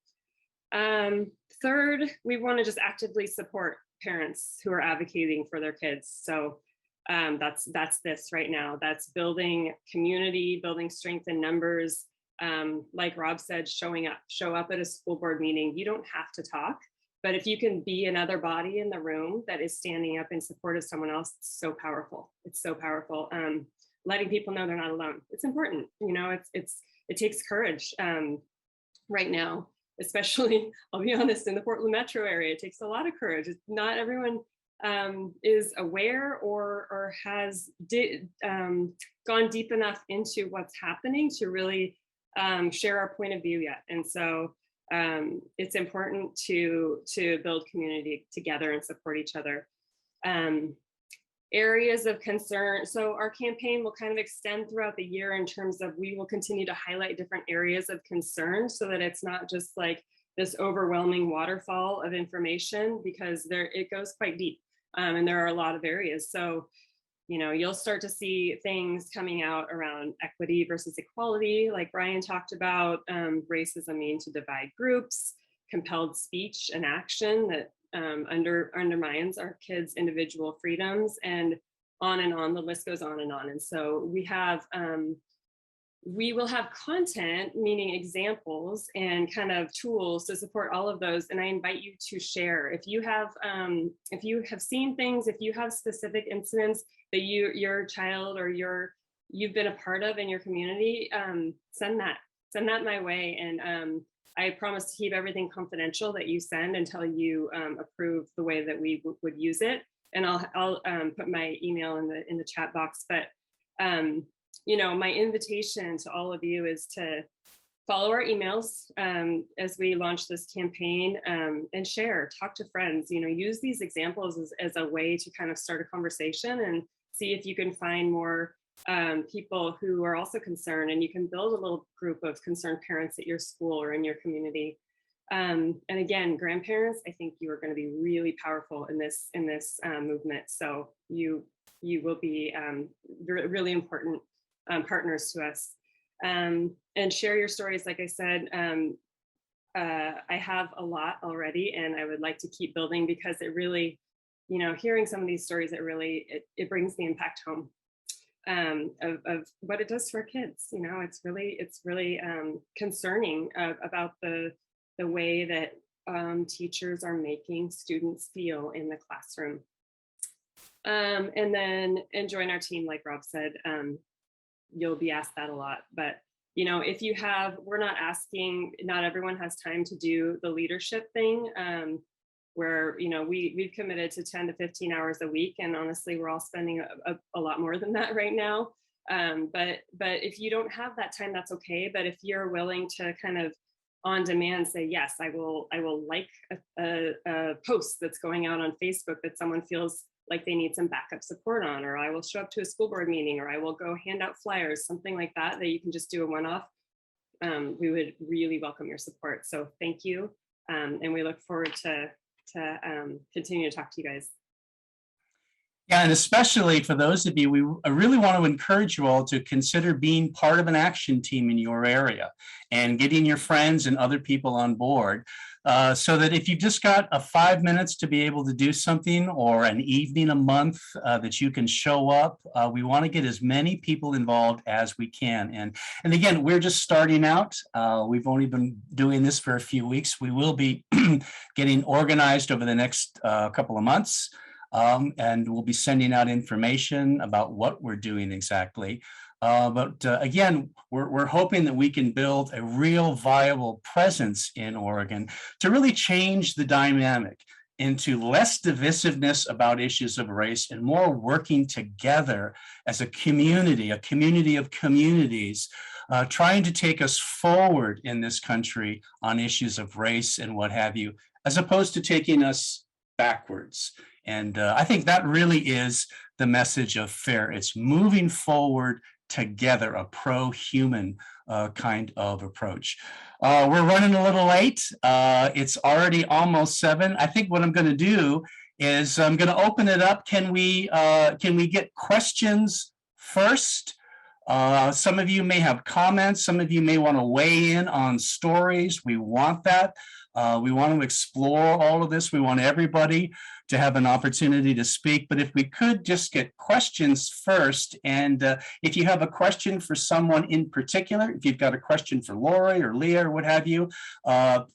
Third, we want to just actively support parents who are advocating for their kids. So that's this right now. That's building community, building strength in numbers. Like Rob said, show up at a school board meeting. You don't have to talk, but if you can be another body in the room that is standing up in support of someone else, it's so powerful. It's so powerful. Letting people know they're not alone. It's important. You know, it takes courage right now, especially, I'll be honest, in the Portland metro area. It takes a lot of courage. Not everyone is aware or has gone deep enough into what's happening to really share our point of view yet. And so it's important to build community together and support each other. Areas of concern. So our campaign will kind of extend throughout the year in terms of, we will continue to highlight different areas of concern so that it's not just like this overwhelming waterfall of information, because it goes quite deep. And there are a lot of areas. So, you know, you'll start to see things coming out around equity versus equality, like Brian talked about, racism mean to divide groups, compelled speech and action that undermines our kids' individual freedoms, and on, the list goes on. And so we will have content, meaning examples and kind of tools to support all of those. And I invite you to share. If you have seen things, if you have specific incidents that your child or you've been a part of in your community, send that my way. And I promise to keep everything confidential that you send until you approve the way that we would use it. And I'll put my email in the chat box. But you know, my invitation to all of you is to follow our emails as we launch this campaign, and share, talk to friends, you know, use these examples as a way to kind of start a conversation and see if you can find more people who are also concerned, and you can build a little group of concerned parents at your school or in your community. And again, grandparents, I think you are going to be really powerful in this movement. So you will be really important partners to us, and share your stories. Like I said, I have a lot already, and I would like to keep building, because it really, you know, hearing some of these stories, it brings the impact home of what it does for kids. You know, it's really concerning about the way that teachers are making students feel in the classroom. And join our team, like Rob said. You'll be asked that a lot, but you know, we're not asking, not everyone has time to do the leadership thing, where, you know, we've committed to 10 to 15 hours a week, and honestly, we're all spending a lot more than that right now. But if you don't have that time, that's okay. But if you're willing to kind of on demand say, yes, I will like a post that's going out on Facebook that someone feels like they need some backup support on, or I will show up to a school board meeting, or I will go hand out flyers, something like that you can just do a one-off. We would really welcome your support. So thank you. And we look forward to continue to talk to you guys. Yeah, and especially for those of you, I really want to encourage you all to consider being part of an action team in your area and getting your friends and other people on board. So that if you've just got 5 minutes to be able to do something or an evening a month that you can show up, we want to get as many people involved as we can. And again, we're just starting out. We've only been doing this for a few weeks. We will be getting organized over the next couple of months. And we'll be sending out information about what we're doing exactly. But again, we're hoping that we can build a real viable presence in Oregon to really change the dynamic into less divisiveness about issues of race and more working together as a community of communities, trying to take us forward in this country on issues of race and what have you, as opposed to taking us backwards. And I think that really is the message of FAIR. It's moving forward together, a pro-human kind of approach. We're running a little late. It's already almost 7. I think what I'm going to do is I'm going to open it up. Can we get questions first? Some of you may have comments. Some of you may want to weigh in on stories. We want that. We want to explore all of this. We want everybody to have an opportunity to speak. But if we could just get questions first, and if you have a question for someone in particular, if you've got a question for Lori or Leah or what have you,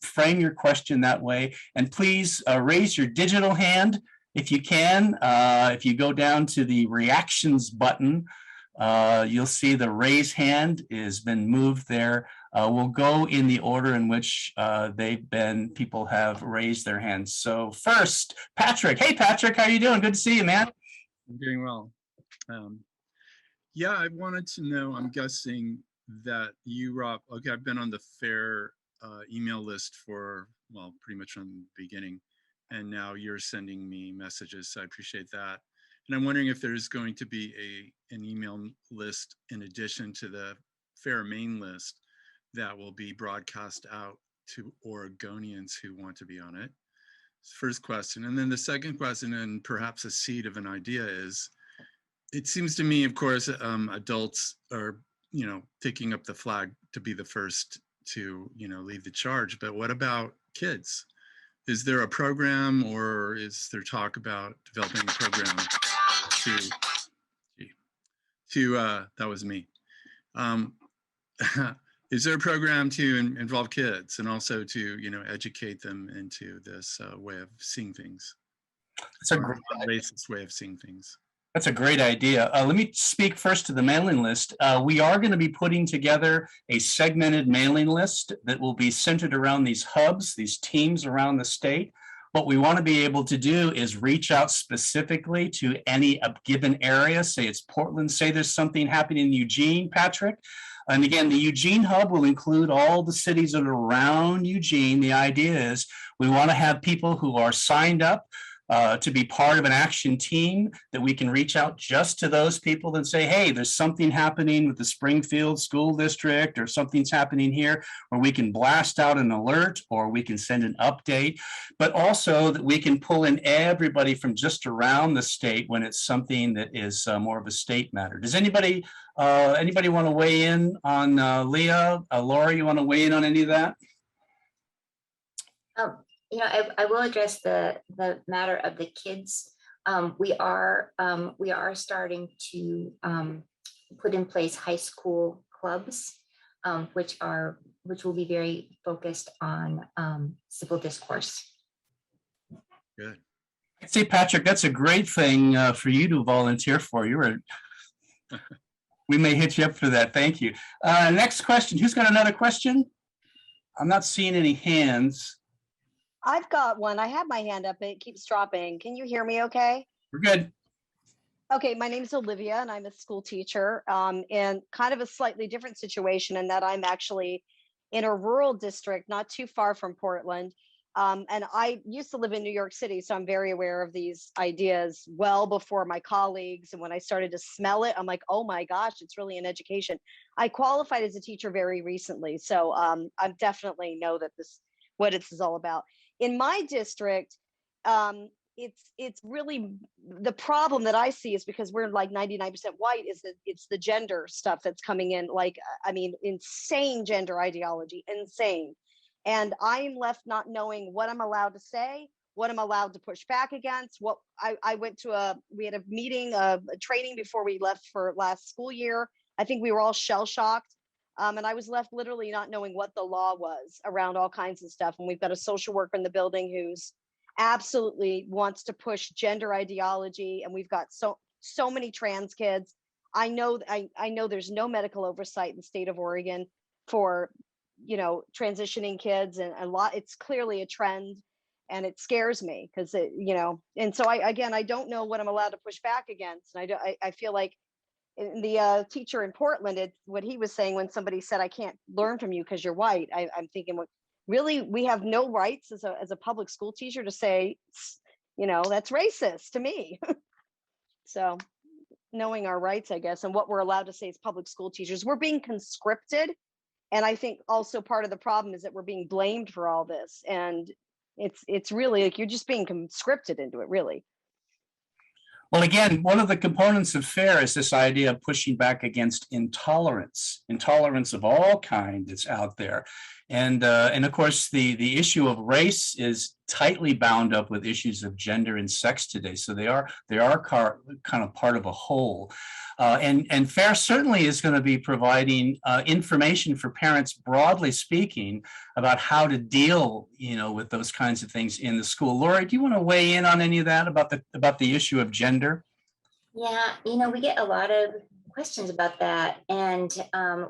frame your question that way. And please raise your digital hand if you can. If you go down to the reactions button, you'll see the raise hand has been moved there. We'll go in the order in which people have raised their hands. So first, Patrick. Hey, Patrick, how you doing? Good to see you, man. I'm doing well. Yeah, I wanted to know, I'm guessing that you, Rob, okay, I've been on the FAIR email list for, well, pretty much from the beginning, and now you're sending me messages, so I appreciate that. And I'm wondering if there's going to be an email list in addition to the FAIR main list that will be broadcast out to Oregonians who want to be on it. First question. And then the second question, and perhaps a seed of an idea, is it seems to me, of course, adults are, picking up the flag to be the first to, lead the charge. But what about kids? Is there a program, or is there talk about developing a program that was me. Is there a program to involve kids and also to, educate them into this way of seeing things? It's a great racist way of seeing things. That's a great idea. Let me speak first to the mailing list. We are going to be putting together a segmented mailing list that will be centered around these hubs, these teams around the state. What we want to be able to do is reach out specifically to any given area. Say it's Portland, say there's something happening in Eugene, Patrick. And again, the Eugene hub will include all the cities that are around Eugene. The idea is we want to have people who are signed up to be part of an action team, that we can reach out just to those people and say, hey, there's something happening with the Springfield School District, or something's happening here, where we can blast out an alert or we can send an update, but also that we can pull in everybody from just around the state when it's something that is more of a state matter. Does anybody want to weigh in on Leah? Laura, you want to weigh in on any of that? I will address the matter of the kids. We are starting to put in place high school clubs, which will be very focused on civil discourse. Good. I'd say, Patrick, that's a great thing for you to volunteer for. We may hit you up for that. Thank you. Next question. Who's got another question? I'm not seeing any hands. I've got one. I have my hand up and it keeps dropping. Can you hear me okay? We're good. Okay, my name is Olivia and I'm a school teacher, in kind of a slightly different situation in that I'm actually in a rural district not too far from Portland. And I used to live in New York City, so I'm very aware of these ideas well before my colleagues. And when I started to smell it, I'm like, oh my gosh, it's really an education. I qualified as a teacher very recently, so I definitely know that what this is all about. In my district, it's really the problem that I see is because we're like 99% white is that it's the gender stuff that's coming in, like, I mean, insane gender ideology, insane. And I'm left not knowing what I'm allowed to say, what I'm allowed to push back against. What I went to we had a meeting, a training before we left for last school year. I think we were all shell shocked. And I was left literally not knowing what the law was around all kinds of stuff. And we've got a social worker in the building who's absolutely wants to push gender ideology. And we've got so many trans kids. I know there's no medical oversight in the state of Oregon for, transitioning kids, and a lot, it's clearly a trend, and it scares me because and so I don't know what I'm allowed to push back against. And I feel like the teacher in Portland, what he was saying when somebody said, I can't learn from you because you're white. I'm thinking, well, really, we have no rights as a public school teacher to say, that's racist to me. So knowing our rights, I guess, and what we're allowed to say as public school teachers, we're being conscripted. And I think also part of the problem is that we're being blamed for all this. And it's really like you're just being conscripted into it, really. Well, again, one of the components of FAIR is this idea of pushing back against intolerance of all kinds that's out there. And of course, the issue of race is tightly bound up with issues of gender and sex today. So they are kind of part of a whole. And FAIR certainly is going to be providing information for parents, broadly speaking, about how to deal, with those kinds of things in the school. Lori, do you want to weigh in on any of that about the issue of gender? Yeah, we get a lot of questions about that. And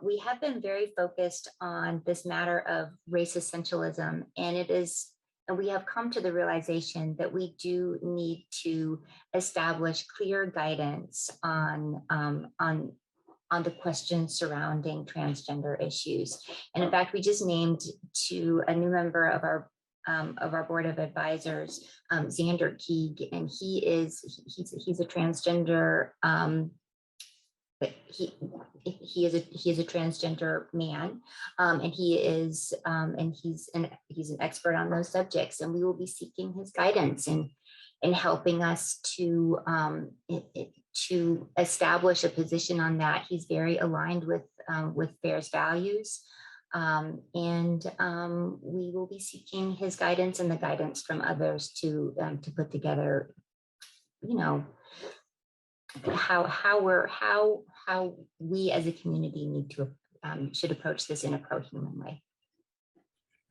we have been very focused on this matter of race essentialism. And we have come to the realization that we do need to establish clear guidance on the questions surrounding transgender issues. And in fact, we just named to a new member of our board of advisors, Xander Keeg, and he's a transgender. He is a transgender man, and he's an expert on those subjects. And we will be seeking his guidance in helping us to establish a position on that. He's very aligned with FAIR's values. And we will be seeking his guidance and the guidance from others to put together, how we as a community need to should approach this in a pro-human way.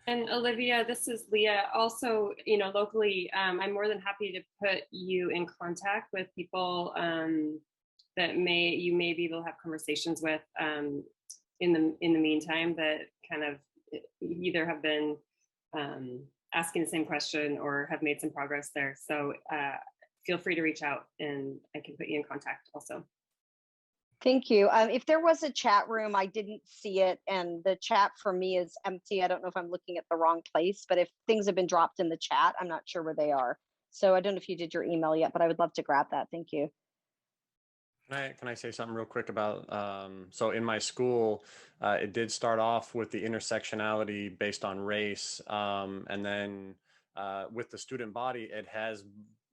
And Olivia, this is Leah. Also, locally, I'm more than happy to put you in contact with people that you may be able to have conversations with in the meantime, that kind of either have been asking the same question or have made some progress there. So feel free to reach out and I can put you in contact also. Thank you. If there was a chat room, I didn't see it, and the chat for me is empty. I don't know if I'm looking at the wrong place, but if things have been dropped in the chat, I'm not sure where they are. So I don't know if you did your email yet, but I would love to grab that. Thank you. Can I say something real quick about, so in my school, it did start off with the intersectionality based on race. And then with the student body, it has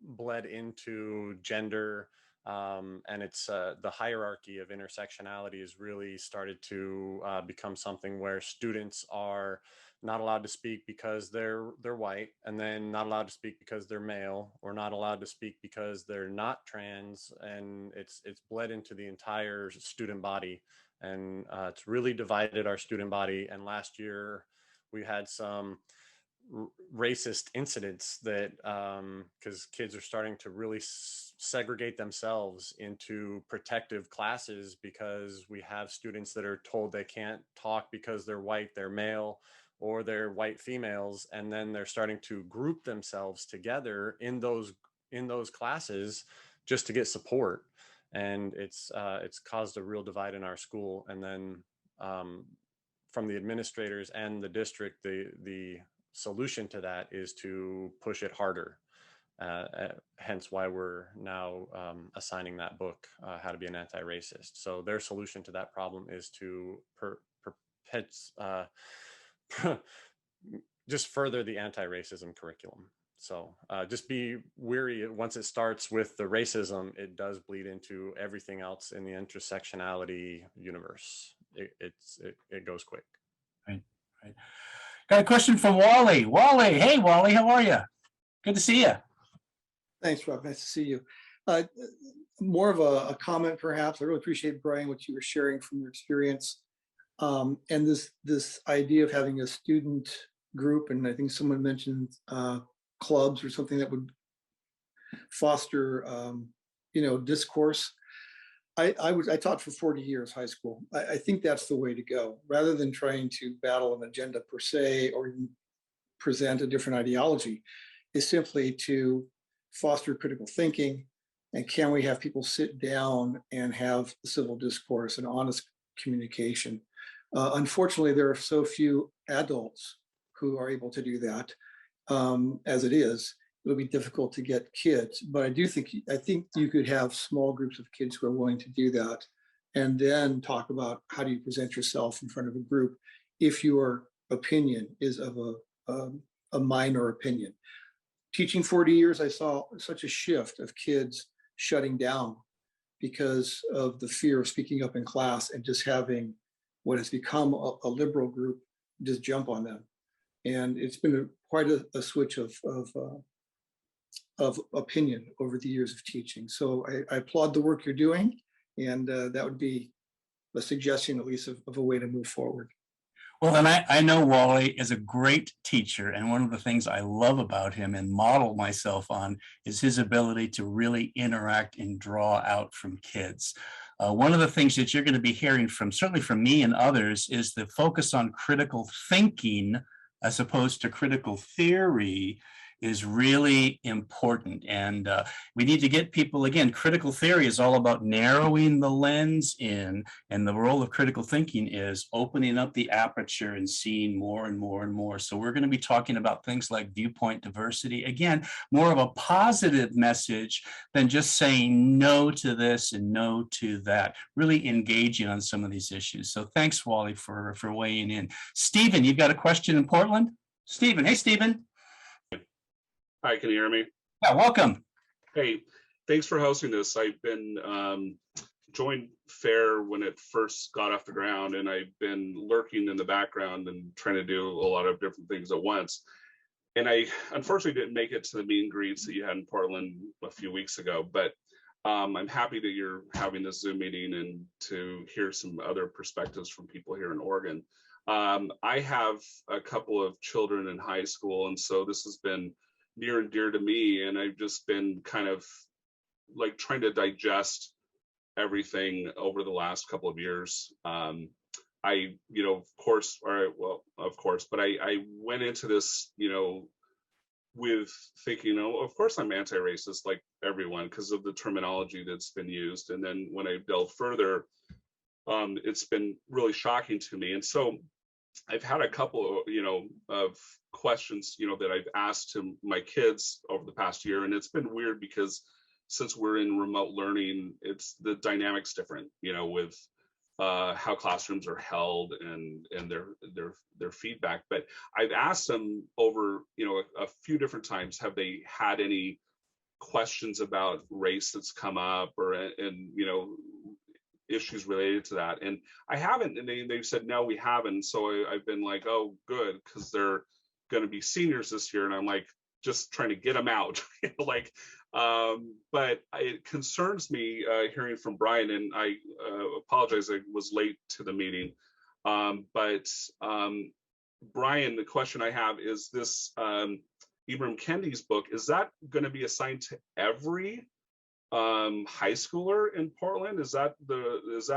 bled into gender. And it's the hierarchy of intersectionality has really started to become something where students are not allowed to speak because they're white, and then not allowed to speak because they're male, or not allowed to speak because they're not trans. And it's bled into the entire student body, and it's really divided our student body. And last year we had some racist incidents that because kids are starting to really segregate themselves into protective classes, because we have students that are told they can't talk because they're white, they're male, or they're white females, and then they're starting to group themselves together in those classes just to get support. And it's caused a real divide in our school. And then from the administrators and the district, the solution to that is to push it harder. Hence why we're now assigning that book, How to Be an Anti-Racist. So their solution to that problem is to just further the anti-racism curriculum. So just be weary. Once it starts with the racism, it does bleed into everything else in the intersectionality universe. It goes quick. Right, right. Got a question from Wally. Wally, hey Wally, how are you? Good to see you. Thanks, Rob. Nice to see you. More of a comment, perhaps. I really appreciate, Brian, what you were sharing from your experience. And this idea of having a student group, and I think someone mentioned clubs or something that would foster, discourse. I taught for 40 years high school. I think that's the way to go, rather than trying to battle an agenda per se or even present a different ideology, is simply to foster critical thinking. And can we have people sit down and have civil discourse and honest communication? Unfortunately, there are so few adults who are able to do that. As it is, it'll be difficult to get kids. But I think you could have small groups of kids who are willing to do that, and then talk about how do you present yourself in front of a group if your opinion is of a minor opinion. Teaching 40 years, I saw such a shift of kids shutting down because of the fear of speaking up in class and just having what has become a liberal group just jump on them. And it's been quite a switch of opinion over the years of teaching. So I applaud the work you're doing, and that would be a suggestion, at least, of a way to move forward. Well, and I know Wally is a great teacher, and one of the things I love about him and model myself on is his ability to really interact and draw out from kids. One of the things that you're going to be hearing from, certainly from me and others, is the focus on critical thinking as opposed to critical theory is really important. And we need to get people, again, critical theory is all about narrowing the lens in, and the role of critical thinking is opening up the aperture and seeing more and more and more. So we're going to be talking about things like viewpoint diversity, again, more of a positive message than just saying no to this and no to that, really engaging on some of these issues. So thanks, Wally, for weighing in. Stephen, you've got a question in Portland? Stephen, hey, Stephen. Hi, can you hear me? Yeah, welcome. Hey, thanks for hosting this. I've been joined FAIR when it first got off the ground, and I've been lurking in the background and trying to do a lot of different things at once. And I unfortunately didn't make it to the meet and greets that you had in Portland a few weeks ago, but I'm happy that you're having this Zoom meeting and to hear some other perspectives from people here in Oregon. I have a couple of children in high school, and so this has been near and dear to me, and I've just been kind of like trying to digest everything over the last couple of years. Of course, but I went into this, with thinking, of course I'm anti-racist like everyone because of the terminology that's been used. And then when I delved further, it's been really shocking to me. And so I've had a couple of questions, that I've asked to my kids over the past year. And it's been weird because since we're in remote learning, it's the dynamics different, with how classrooms are held and their feedback. But I've asked them over, a few different times, have they had any questions about race that's come up or issues related to that? And I haven't, and they've said no, we haven't. So I've been like, oh good, because they're going to be seniors this year, and I'm like just trying to get them out. But it concerns me hearing from Brian, and I apologize, I was late to the meeting. But Brian, the question I have is this: Ibram Kendi's book, is that going to be assigned to every high schooler in Portland? Is that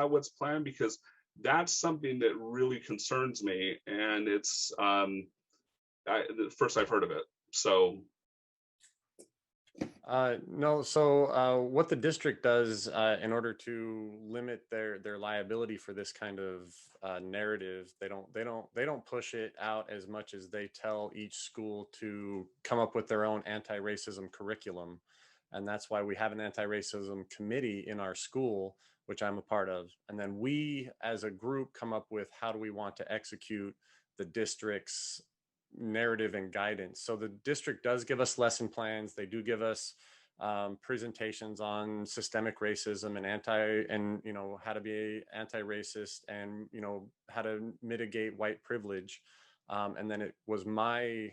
what's planned? Because that's something that really concerns me, and it's the first I've heard of it. So no. So what the district does in order to limit their liability for this kind of narrative, they don't push it out as much as they tell each school to come up with their own anti-racism curriculum. And that's why we have an anti-racism committee in our school, which I'm a part of. And then we, as a group, come up with how do we want to execute the district's narrative and guidance. So the district does give us lesson plans. They do give us presentations on systemic racism and you know, how to be anti-racist and, you know, how to mitigate white privilege. And then it was my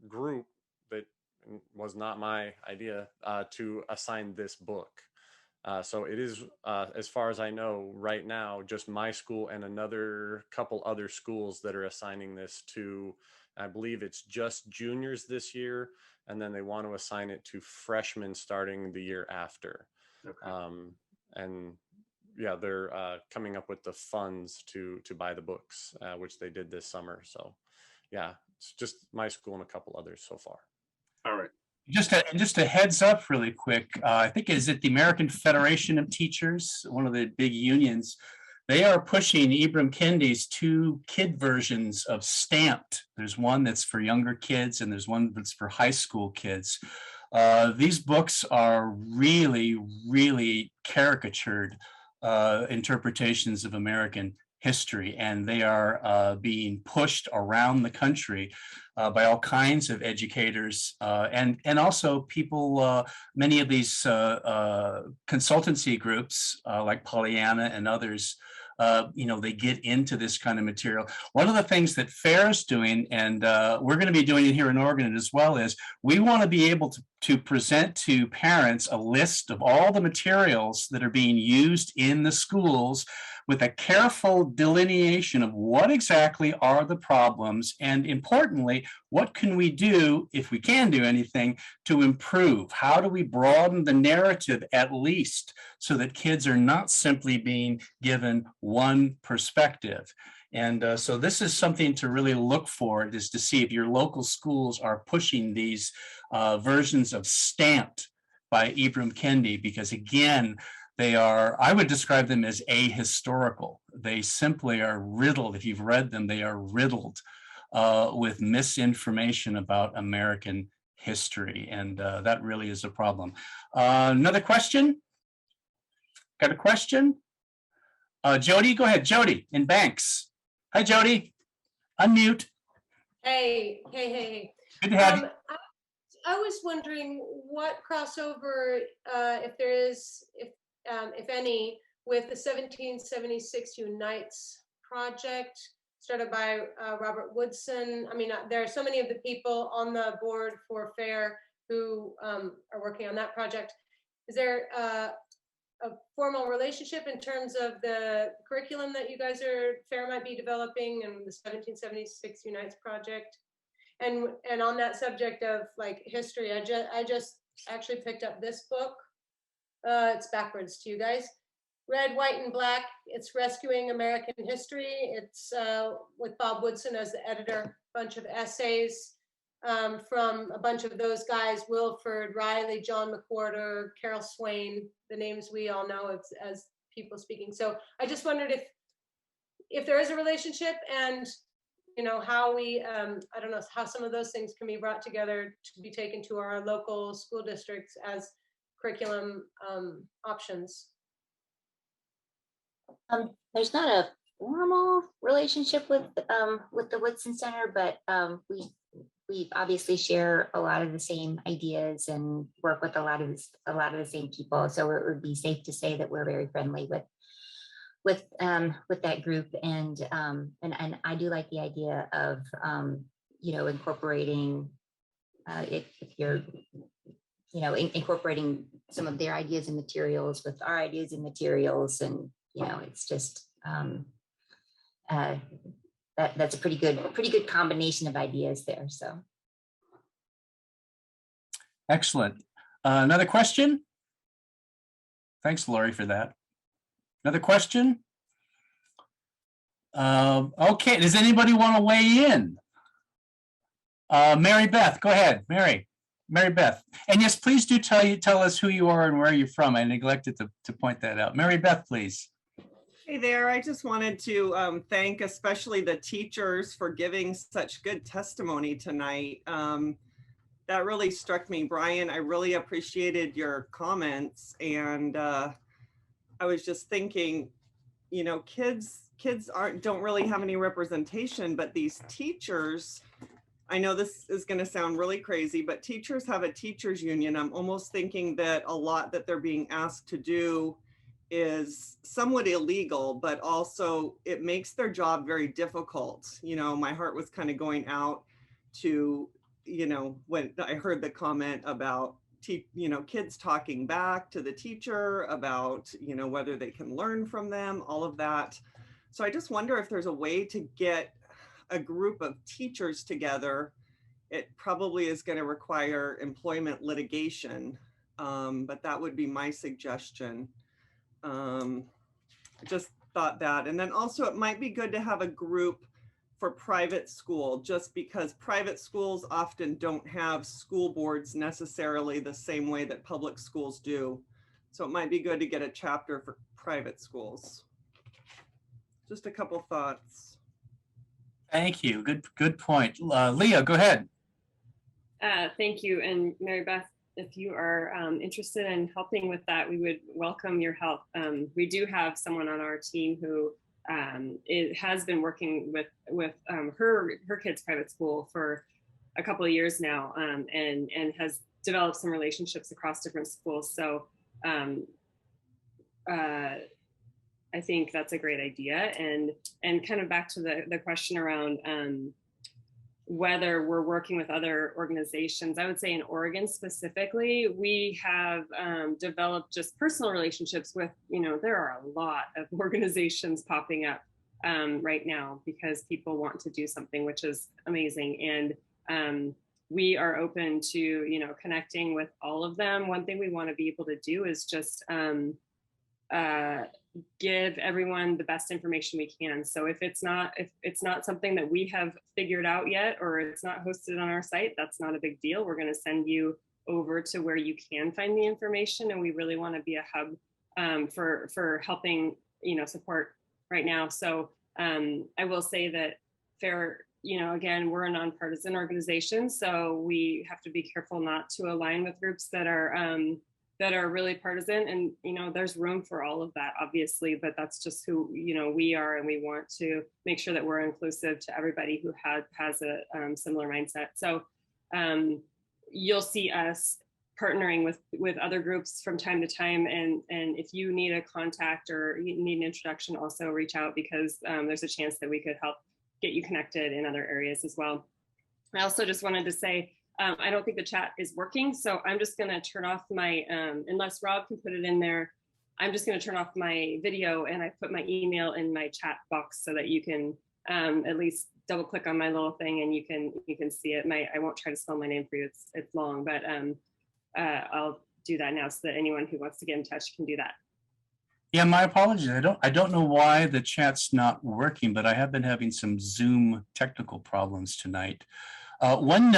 group that was not my idea to assign this book. So it is, as far as I know right now, just my school and another couple other schools that are assigning this to, I believe it's just juniors this year, and then they want to assign it to freshmen starting the year after. Okay. And yeah, they're coming up with the funds to buy the books, which they did this summer. So yeah, it's just my school and a couple others so far. All right. Just a heads up really quick. I think is it the American Federation of Teachers, one of the big unions. They are pushing Ibram Kendi's 2 kid versions of Stamped. There's one that's for younger kids and there's one that's for high school kids. These books are really, really caricatured interpretations of American history, and they are being pushed around the country by all kinds of educators and also people. Many of these consultancy groups like Pollyanna and others, you know, they get into this kind of material. One of the things that FAIR is doing, and we're going to be doing it here in Oregon as well, is we want to be able to present to parents a list of all the materials that are being used in the schools with a careful delineation of what exactly are the problems, and importantly, what can we do, if we can do anything, to improve? How do we broaden the narrative at least so that kids are not simply being given one perspective? And so this is something to really look for, is to see if your local schools are pushing these versions of Stamped by Ibram Kendi, because again, they are, I would describe them as ahistorical. They simply are riddled. If you've read them, they are riddled with misinformation about American history. And that really is a problem. Another question? Got a question? Jody, go ahead. Jody in Banks. Hi, Jody. Unmute. Hey. Good to have you. I was wondering what crossover, if there is, if any, with the 1776 Unites project started by Robert Woodson. I mean, there are so many of the people on the board for FAIR who are working on that project. Is there a formal relationship in terms of the curriculum that you guys FAIR might be developing and the 1776 Unites project? And on that subject of like history, I just actually picked up this book. It's backwards to you guys. Red, White, and Black. It's Rescuing American History. It's with Bob Woodson as the editor. Bunch of essays from a bunch of those guys: Wilford, Riley, John McWhorter, Carol Swain, the names we all know as people speaking. So I just wondered if there is a relationship, and you know how we I don't know how some of those things can be brought together to be taken to our local school districts as curriculum options. There's not a formal relationship with the Woodson Center, but we obviously share a lot of the same ideas and work with a lot of the same people. So it would be safe to say that we're very friendly with that group, and I do like the idea of you know, incorporating if you're incorporating some of their ideas and materials with our ideas and materials, and you know, it's just that's a pretty good combination of ideas there. So excellent. Another question? Thanks, Lori, for that. Another question? Okay, does anybody want to weigh in? Mary Beth, go ahead, Mary Beth. And yes, please do tell us who you are and where you're from. I neglected to point that out. Mary Beth, please. Hey there, I just wanted to thank especially the teachers for giving such good testimony tonight. That really struck me, Brian. I really appreciated your comments, and I was just thinking, you know, kids kids don't really have any representation, but these teachers, I know this is going to sound really crazy, but teachers have a teachers union. I'm almost thinking that a lot that they're being asked to do is somewhat illegal, but also it makes their job very difficult. You know, my heart was kind of going out to, you know, when I heard the comment about, you know, kids talking back to the teacher about, you know, whether they can learn from them, all of that. So I just wonder if there's a way to get a group of teachers together. It probably is going to require employment litigation, but that would be my suggestion. I just thought that. And then also it might be good to have a group for private school, just because private schools often don't have school boards necessarily the same way that public schools do. So it might be good to get a chapter for private schools. Just a couple thoughts. Thank you. Good point. Leah, go ahead. Thank you. And Mary Beth, if you are interested in helping with that, we would welcome your help. We do have someone on our team who has been working with her kids' private school for a couple of years now, and has developed some relationships across different schools. So I think that's a great idea. And kind of back to the question around whether we're working with other organizations, I would say in Oregon specifically, we have developed just personal relationships with, you know, there are a lot of organizations popping up right now because people want to do something, which is amazing. And we are open to, you know, connecting with all of them. One thing we want to be able to do is just give everyone the best information we can. So if it's not something that we have figured out yet, or it's not hosted on our site, that's not a big deal. We're going to send you over to where you can find the information, and we really want to be a hub for helping, you know, support right now. So I will say that FAIR, you know, again, we're a nonpartisan organization, so we have to be careful not to align with groups that are really partisan. And, you know, there's room for all of that, obviously, but that's just who, you know, we are. And we want to make sure that we're inclusive to everybody who has a similar mindset. So you'll see us partnering with other groups from time to time. And if you need a contact or you need an introduction, also reach out, because there's a chance that we could help get you connected in other areas as well. I also just wanted to say, I don't think the chat is working, so I'm just going to turn off my, unless Rob can put it in there, I'm just going to turn off my video, and I put my email in my chat box so that you can at least double click on my little thing and you can see it. I won't try to spell my name for you, it's long, but I'll do that now so that anyone who wants to get in touch can do that. Yeah, my apologies. I don't know why the chat's not working, but I have been having some Zoom technical problems tonight. One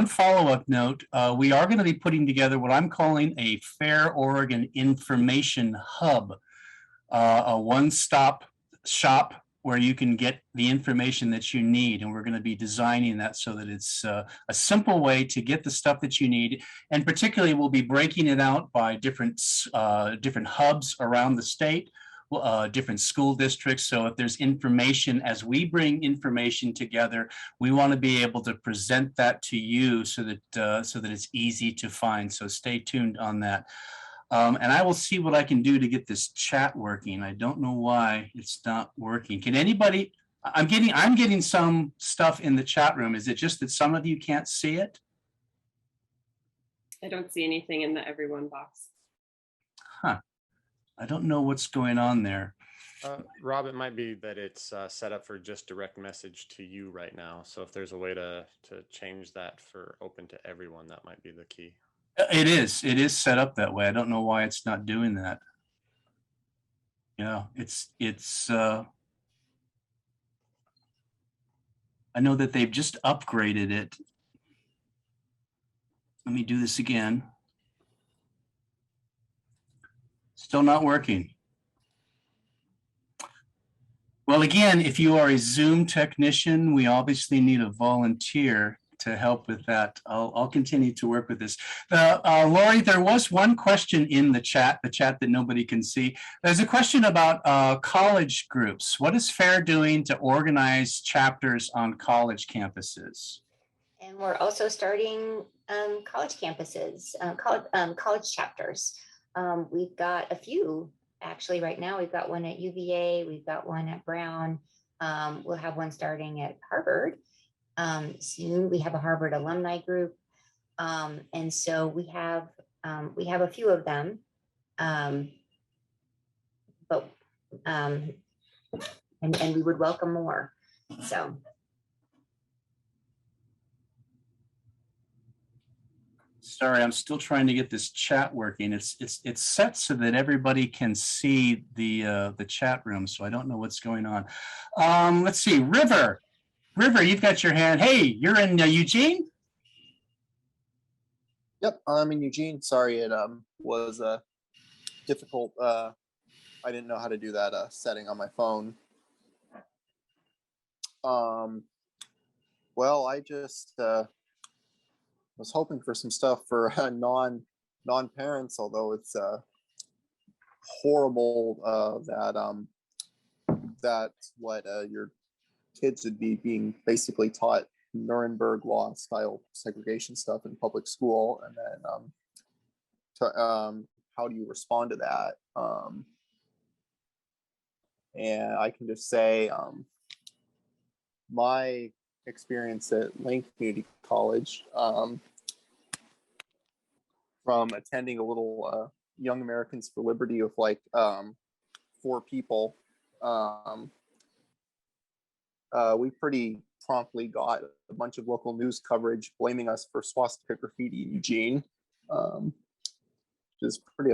follow-up note, we are going to be putting together what I'm calling a FAIR Oregon Information Hub, a one-stop shop where you can get the information that you need. And we're going to be designing that so that it's a simple way to get the stuff that you need. And particularly, we'll be breaking it out by different hubs around the state, different school districts. So if there's information, as we bring information together, we want to be able to present that to you so that it's easy to find. So stay tuned on that. And I will see what I can do to get this chat working. I don't know why it's not working. Can anybody? I'm getting some stuff in the chat room. Is it just that some of you can't see it? I don't see anything in the everyone box. Huh. I don't know what's going on there. Rob, it might be that it's set up for just direct message to you right now. So if there's a way to change that for open to everyone, that might be the key. It is set up that way. I don't know why it's not doing that. Yeah, it's I know that they've just upgraded it. Let me do this again. Still not working. Well, again, if you are a Zoom technician, we obviously need a volunteer to help with that. I'll continue to work with this. Lori, there was one question in the chat that nobody can see. There's a question about college groups. What is FAIR doing to organize chapters on college campuses? And we're also starting college campuses, college chapters. We've got a few actually right now. We've got one at UVA, we've got one at Brown. We'll have one starting at Harvard soon. We have a Harvard alumni group. And so we have a few of them. And we would welcome more. So. Sorry, I'm still trying to get this chat working. It's set so that everybody can see the chat room, so I don't know what's going on. Let's see, River, you've got your hand. Hey, you're in Eugene? Yep, I'm in Eugene. Sorry, it was difficult. I didn't know how to do that setting on my phone. Well, I just was hoping for some stuff for non-parents, although it's horrible that's what your kids would be being basically taught Nuremberg law style segregation stuff in public school, and then how do you respond to that? And I can just say my experience at Lane Community College, from attending a little Young Americans for Liberty with like 4 people, we pretty promptly got a bunch of local news coverage blaming us for swastika graffiti in Eugene, which is pretty